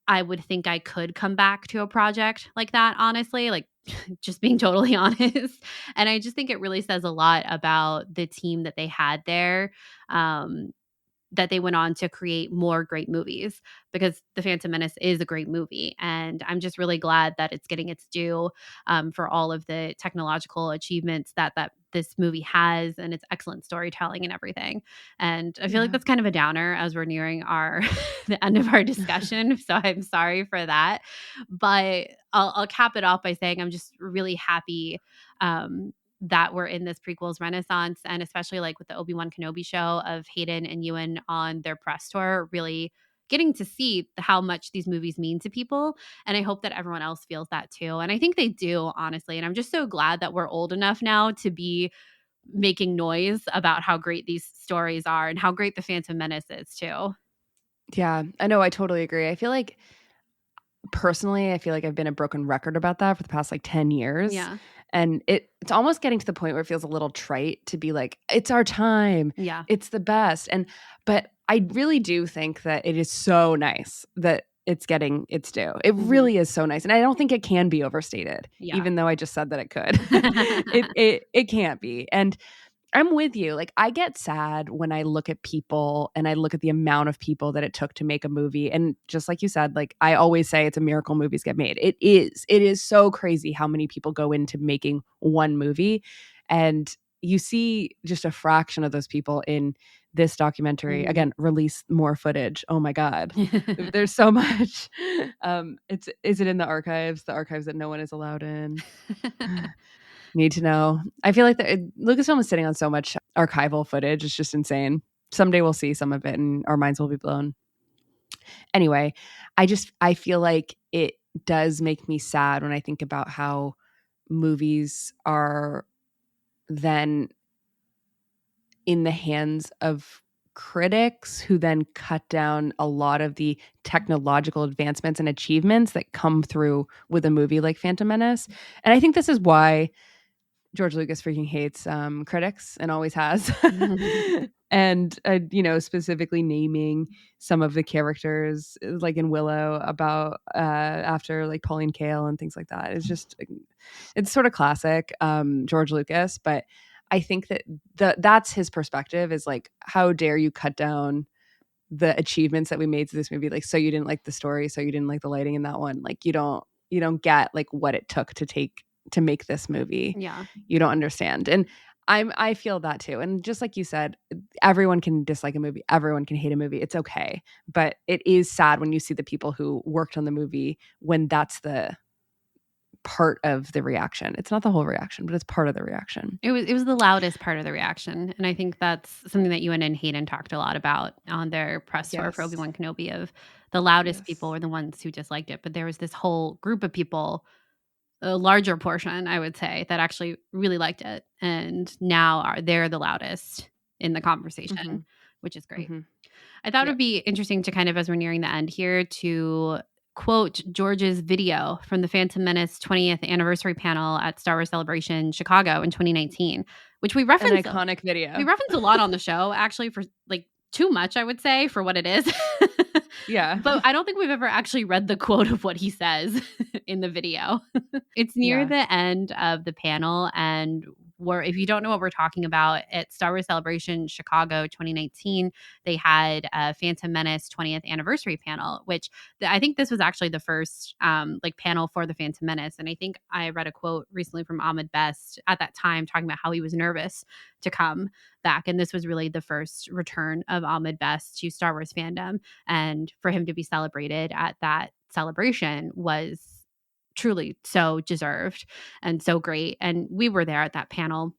I would think I could come back to a project like that, honestly, like just being totally honest. And I just think it really says a lot about the team that they had there. That they went on to create more great movies, because The Phantom Menace is a great movie. And I'm just really glad that it's getting its due for all of the technological achievements that this movie has and its excellent storytelling and everything. And I feel like that's kind of a downer as we're nearing the end of our discussion. So I'm sorry for that. But I'll cap it off by saying I'm just really happy that we're in this prequels renaissance, and especially like with the Obi-Wan Kenobi show of Hayden and Ewan on their press tour really getting to see how much these movies mean to people. And I hope that everyone else feels that too. And I think they do, honestly. And I'm just so glad that we're old enough now to be making noise about how great these stories are and how great The Phantom Menace is too.
Yeah, I know. I totally agree. I feel like personally, I feel like I've been a broken record about that for the past like 10 years.
Yeah.
And it's almost getting to the point where it feels a little trite to be like, it's our time.
Yeah.
It's the best. But I really do think that it is so nice that it's getting its due. It really is so nice. And I don't think it can be overstated,
Yeah.
even though I just said that it could. It can't be. And I'm with you. Like, I get sad when I look at people and I look at the amount of people that it took to make a movie. And just like you said, like, I always say it's a miracle movies get made. It is. It is so crazy how many people go into making one movie. And you see just a fraction of those people in this documentary. Again, release more footage. Oh my God. There's so much. Is it in the archives that no one is allowed in? Need to know. I feel like Lucasfilm is sitting on so much archival footage. It's just insane. Someday we'll see some of it and our minds will be blown. Anyway, I feel like it does make me sad when I think about how movies are then in the hands of critics who then cut down a lot of the technological advancements and achievements that come through with a movie like Phantom Menace. And I think this is why George Lucas freaking hates critics and always has. And, specifically naming some of the characters like in Willow about after like Pauline Kael and things like that. It's just, it's sort of classic George Lucas. But I think that that's his perspective is like, how dare you cut down the achievements that we made to this movie? Like, so you didn't like the story, so you didn't like the lighting in that one. Like, you don't get like what it took to make this movie.
Yeah.
You don't understand. And I feel that too. And just like you said, everyone can dislike a movie. Everyone can hate a movie. It's okay. But it is sad when you see the people who worked on the movie when that's the part of the reaction. It's not the whole reaction, but it's part of the reaction.
It was the loudest part of the reaction. And I think that's something that Ewan and Hayden talked a lot about on their press tour for Obi-Wan Kenobi, of the loudest people were the ones who disliked it. But there was this whole group of people, a larger portion, I would say, that actually really liked it. And now they're the loudest in the conversation, which is great. I thought it would be interesting to kind of, as we're nearing the end here, to quote George's video from the Phantom Menace 20th anniversary panel at Star Wars Celebration Chicago in 2019, which we referenced.
An iconic video.
We reference a lot on the show, actually, for like too much, I would say, for what it is.
Yeah.
But I don't think we've ever actually read the quote of what he says in the video. It's near the end of the panel, and if you don't know what we're talking about, at Star Wars Celebration Chicago 2019, they had a Phantom Menace 20th anniversary panel, which I think this was actually the first panel for the Phantom Menace. And I think I read a quote recently from Ahmed Best at that time talking about how he was nervous to come back. And this was really the first return of Ahmed Best to Star Wars fandom. And for him to be celebrated at that celebration was truly so deserved and so great. And we were there at that panel.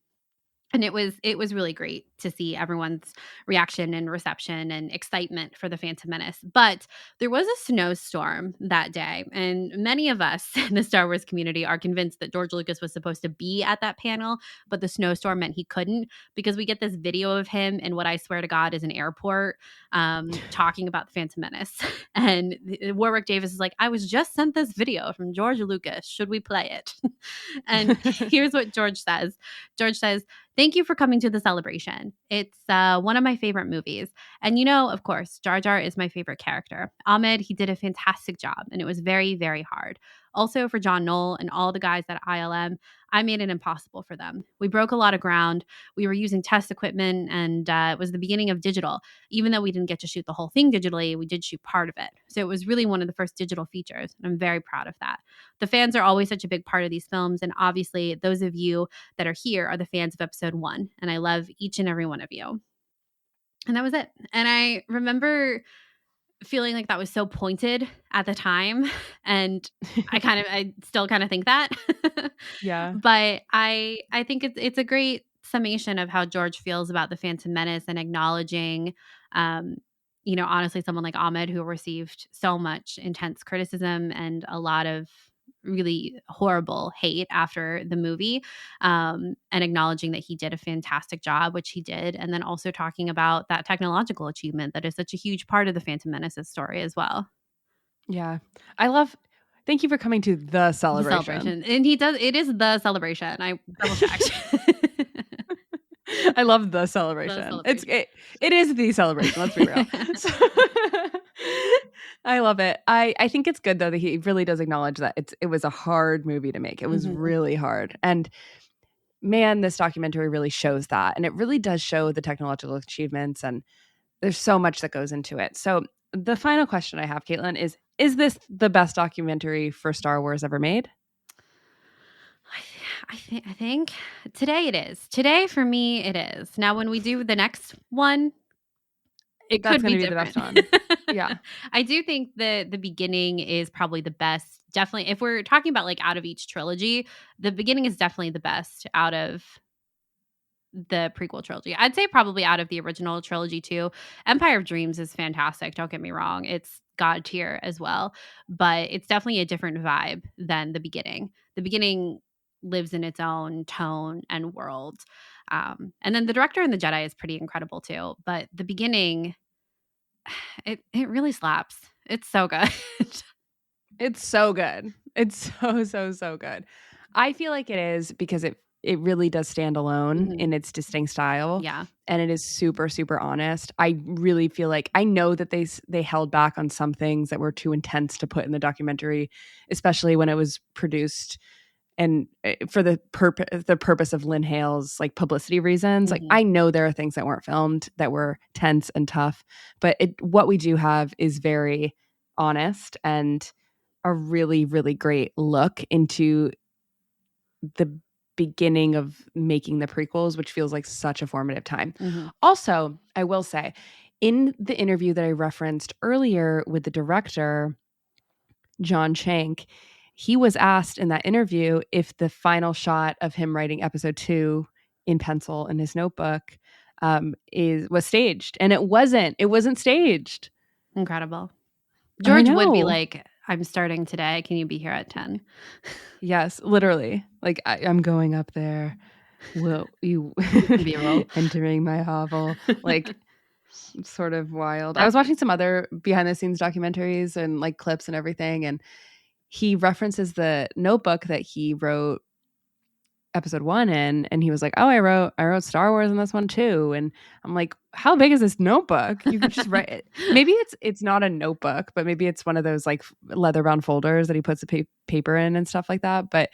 And it was really great to see everyone's reaction and reception and excitement for the Phantom Menace. But there was a snowstorm that day, and many of us in the Star Wars community are convinced that George Lucas was supposed to be at that panel, but the snowstorm meant he couldn't, because we get this video of him in what I swear to God is an airport talking about the Phantom Menace. And Warwick Davis is like, I was just sent this video from George Lucas. Should we play it? And here's what George says. George says, "Thank you for coming to the celebration. It's one of my favorite movies. And of course, Jar Jar is my favorite character. Ahmed, he did a fantastic job, and it was very, very hard. Also for John Knoll and all the guys at ILM, I made it impossible for them. We broke a lot of ground. We were using test equipment, and it was the beginning of digital. Even though we didn't get to shoot the whole thing digitally, we did shoot part of it. So it was really one of the first digital features, and I'm very proud of that. The fans are always such a big part of these films, and obviously those of you that are here are the fans of episode 1, and I love each and every one of you." And that was it. And I remember feeling like that was so pointed at the time, and I still kind of think that.
Yeah.
But I think it's a great summation of how George feels about the Phantom Menace, and acknowledging honestly, someone like Ahmed, who received so much intense criticism and a lot of really horrible hate after the movie, and acknowledging that he did a fantastic job, which he did, and then also talking about that technological achievement that is such a huge part of the Phantom Menace's story as well.
Yeah. Thank you for coming to the
The
celebration.
celebration. And it is the celebration. I double checked.
I love the celebration.
celebration.
It is the celebration. Let's be real. So, I love it. I think it's good though that he really does acknowledge that it was a hard movie to make. It was really hard, and man, this documentary really shows that, and it really does show the technological achievements, and there's so much that goes into it. So the final question I have, Caitlin, is this the best documentary for Star Wars ever made?
I think today it is. Today for me it is. Now when we do the next one, it
That's
could be
gonna be the
different.
best one. Yeah.
I do think the beginning is probably the best. Definitely, if we're talking about like out of each trilogy, the beginning is definitely the best out of the prequel trilogy. I'd say probably out of the original trilogy too. Empire of Dreams is fantastic. Don't get me wrong. It's God tier as well, but it's definitely a different vibe than the beginning. The beginning lives in its own tone and world. And then the director and the Jedi is pretty incredible too. But the beginning, it really slaps. It's so good.
It's so good. It's so good. I feel like it is because it really does stand alone in its distinct style.
Yeah.
And it is super, super honest. I really feel like I know that they held back on some things that were too intense to put in the documentary, especially when it was produced and for the purpose of Lynn Hale's like publicity reasons. Like I know there are things that weren't filmed that were tense and tough, but what we do have is very honest and a really, really great look into the beginning of making the prequels, which feels like such a formative time. Also, I will say, in the interview that I referenced earlier with the director, John Shank, he was asked in that interview if the final shot of him writing episode 2 in pencil in his notebook was staged, and it wasn't. It wasn't staged.
Incredible. George would be like, I'm starting today. Can you be here at 10?
Yes, literally. Like I'm going up there. Will you
be a
entering my hovel? Like sort of wild. I was watching some other behind the scenes documentaries and like clips and everything, and he references the notebook that he wrote episode 1 in, and he was like, "Oh, I wrote Star Wars in this one too." And I'm like, "How big is this notebook? You could just write it." Maybe it's not a notebook, but maybe it's one of those like leather bound folders that he puts the paper in and stuff like that. But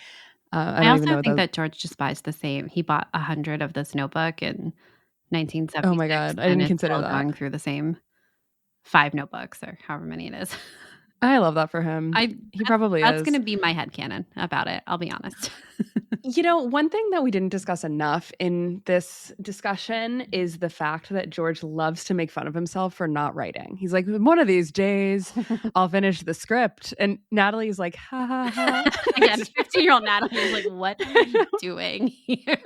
I
also think that George just buys the same. He bought 100 of this notebook in 1976.
Oh my God, I didn't consider that.
Going through the same 5 notebooks or however many it is.
I love that for him. He probably is.
That's going to be my headcanon about it. I'll be honest.
One thing that we didn't discuss enough in this discussion is the fact that George loves to make fun of himself for not writing. He's like, one of these days, I'll finish the script. And Natalie's like, ha, ha, ha.
Again, 15-year-old Natalie is like, what are you doing here?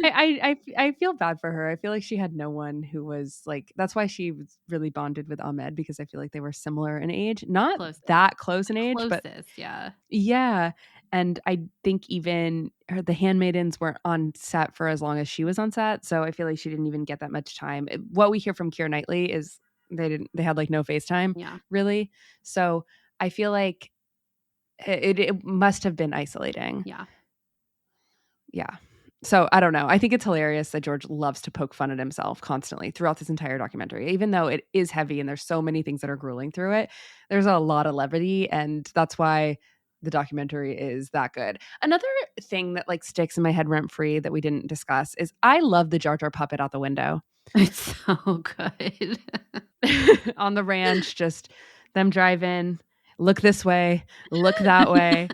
I feel bad for her. I feel like she had no one who was like, that's why she was really bonded with Ahmed, because I feel like they were similar in age. Not that close in age, but
yeah.
Yeah. And I think even the handmaidens weren't on set for as long as she was on set. So I feel like she didn't even get that much time. What we hear from Keira Knightley is they had like no FaceTime, really. So I feel like it must have been isolating. Yeah. So I don't know. I think it's hilarious that George loves to poke fun at himself constantly throughout this entire documentary. Even though it is heavy and there's so many things that are grueling through it, there's a lot of levity, and that's why the documentary is that good. Another thing that like sticks in my head rent free that we didn't discuss is I love the Jar Jar puppet out the window.
It's so good.
On the ranch, just them driving, look this way, look that way.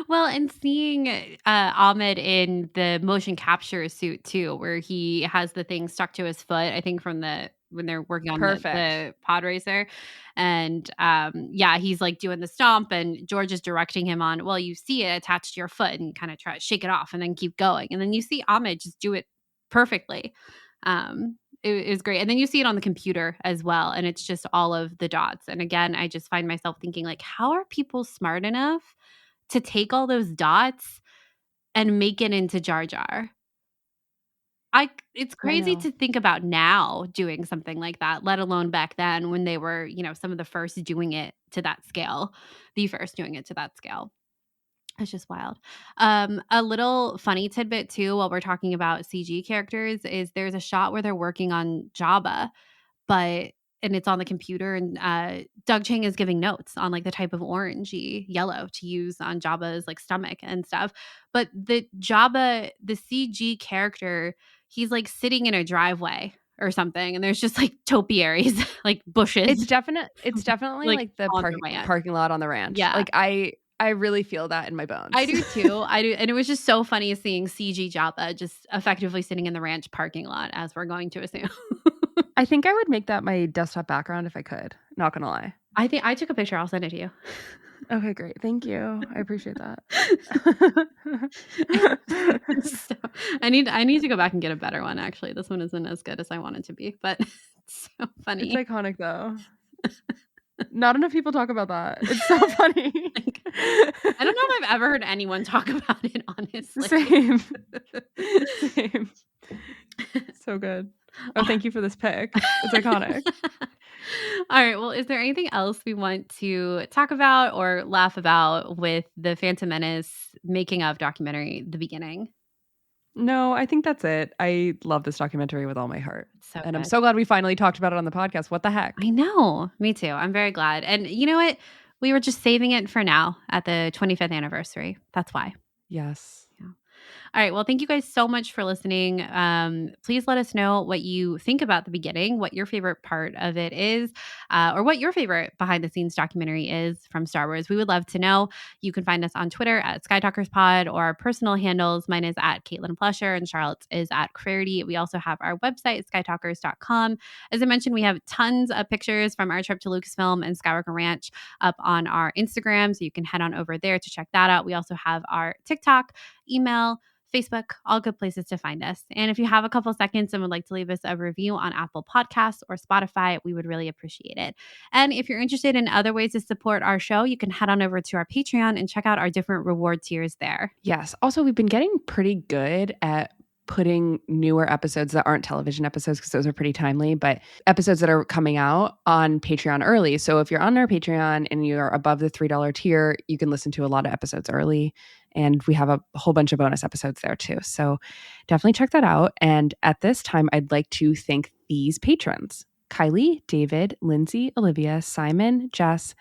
Well, and seeing Ahmed in the motion capture suit too, where he has the thing stuck to his foot, I think from when they're working on the pod racer. And he's like doing the stomp, and George is directing him on, well, you see it attached to your foot, and you kind of try to shake it off and then keep going. And then you see Ahmed just do it perfectly. it was great. And then you see it on the computer as well. And it's just all of the dots. And again, I just find myself thinking, like, how are people smart enough to take all those dots and make it into Jar Jar? It's crazy to think about now doing something like that, let alone back then when they were, some of the first doing it to that scale, the first doing it to that scale. It's just wild. A little funny tidbit too, while we're talking about CG characters, is there's a shot where they're working on Jabba, and it's on the computer, and Doug Chang is giving notes on like the type of orangey yellow to use on Jabba's like stomach and stuff. But the CG character, he's like sitting in a driveway or something, and there's just like topiaries, like bushes.
It's definitely like the parking lot on the ranch.
Yeah.
Like I really feel that in my bones.
I do too. I do. And it was just so funny seeing CG Jabba just effectively sitting in the ranch parking lot, as we're going to assume.
I think I would make that my desktop background if I could. Not gonna lie.
I think I took a picture. I'll send it to you.
Okay, great. Thank you. I appreciate that.
So, I need to go back and get a better one, actually. This one isn't as good as I want it to be, but it's so funny.
It's iconic though. Not enough people talk about that. It's so funny.
I don't know if I've ever heard anyone talk about it, honestly.
Same. So good. Oh, thank you for this pick. It's iconic.
All right. Well, is there anything else we want to talk about or laugh about with the Phantom Menace making of documentary, The Beginning?
No, I think that's it. I love this documentary with all my heart.
And
I'm so glad we finally talked about it on the podcast. What the heck?
I know. Me too. I'm very glad. And you know what? We were just saving it for now at the 25th anniversary. That's why.
Yes.
All right. Well, thank you guys so much for listening. Please let us know what you think about The Beginning, what your favorite part of it is, or what your favorite behind the scenes documentary is from Star Wars. We would love to know. You can find us on Twitter at SkyTalkersPod, or our personal handles. Mine is at Caitlin Plusher and Charlotte's is at Clarity. We also have our website, skytalkers.com. As I mentioned, we have tons of pictures from our trip to Lucasfilm and Skywalker Ranch up on our Instagram, so you can head on over there to check that out. We also have our TikTok, email, Facebook, all good places to find us. And if you have a couple seconds and would like to leave us a review on Apple Podcasts or Spotify, we would really appreciate it. And if you're interested in other ways to support our show, you can head on over to our Patreon and check out our different reward tiers there.
Yes. Also, we've been getting pretty good at putting newer episodes that aren't television episodes, because those are pretty timely, but episodes that are coming out on Patreon early. So if you're on our Patreon and you're above the $3 tier, you can listen to a lot of episodes early. And we have a whole bunch of bonus episodes there too. So definitely check that out. And at this time, I'd like to thank these patrons: Kylie, David, Lindsay, Olivia, Simon, Jess,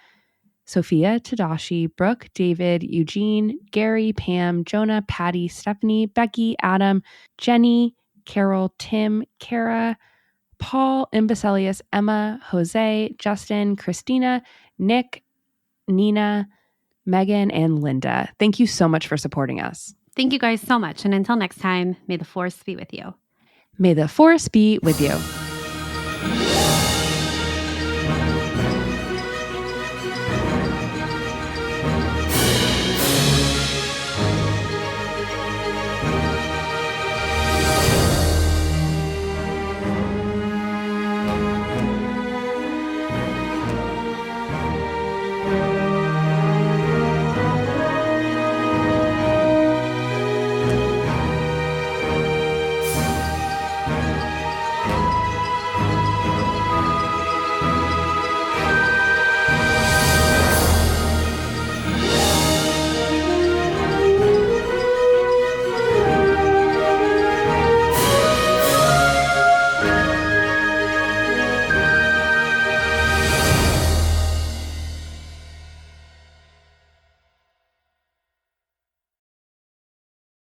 Sophia, Tadashi, Brooke, David, Eugene, Gary, Pam, Jonah, Patty, Stephanie, Becky, Adam, Jenny, Carol, Tim, Kara, Paul, Imbecilius, Emma, Jose, Justin, Christina, Nick, Nina, Megan, and Linda. Thank you so much for supporting us.
Thank you guys so much. And until next time, may the Force be with you.
May the Force be with you.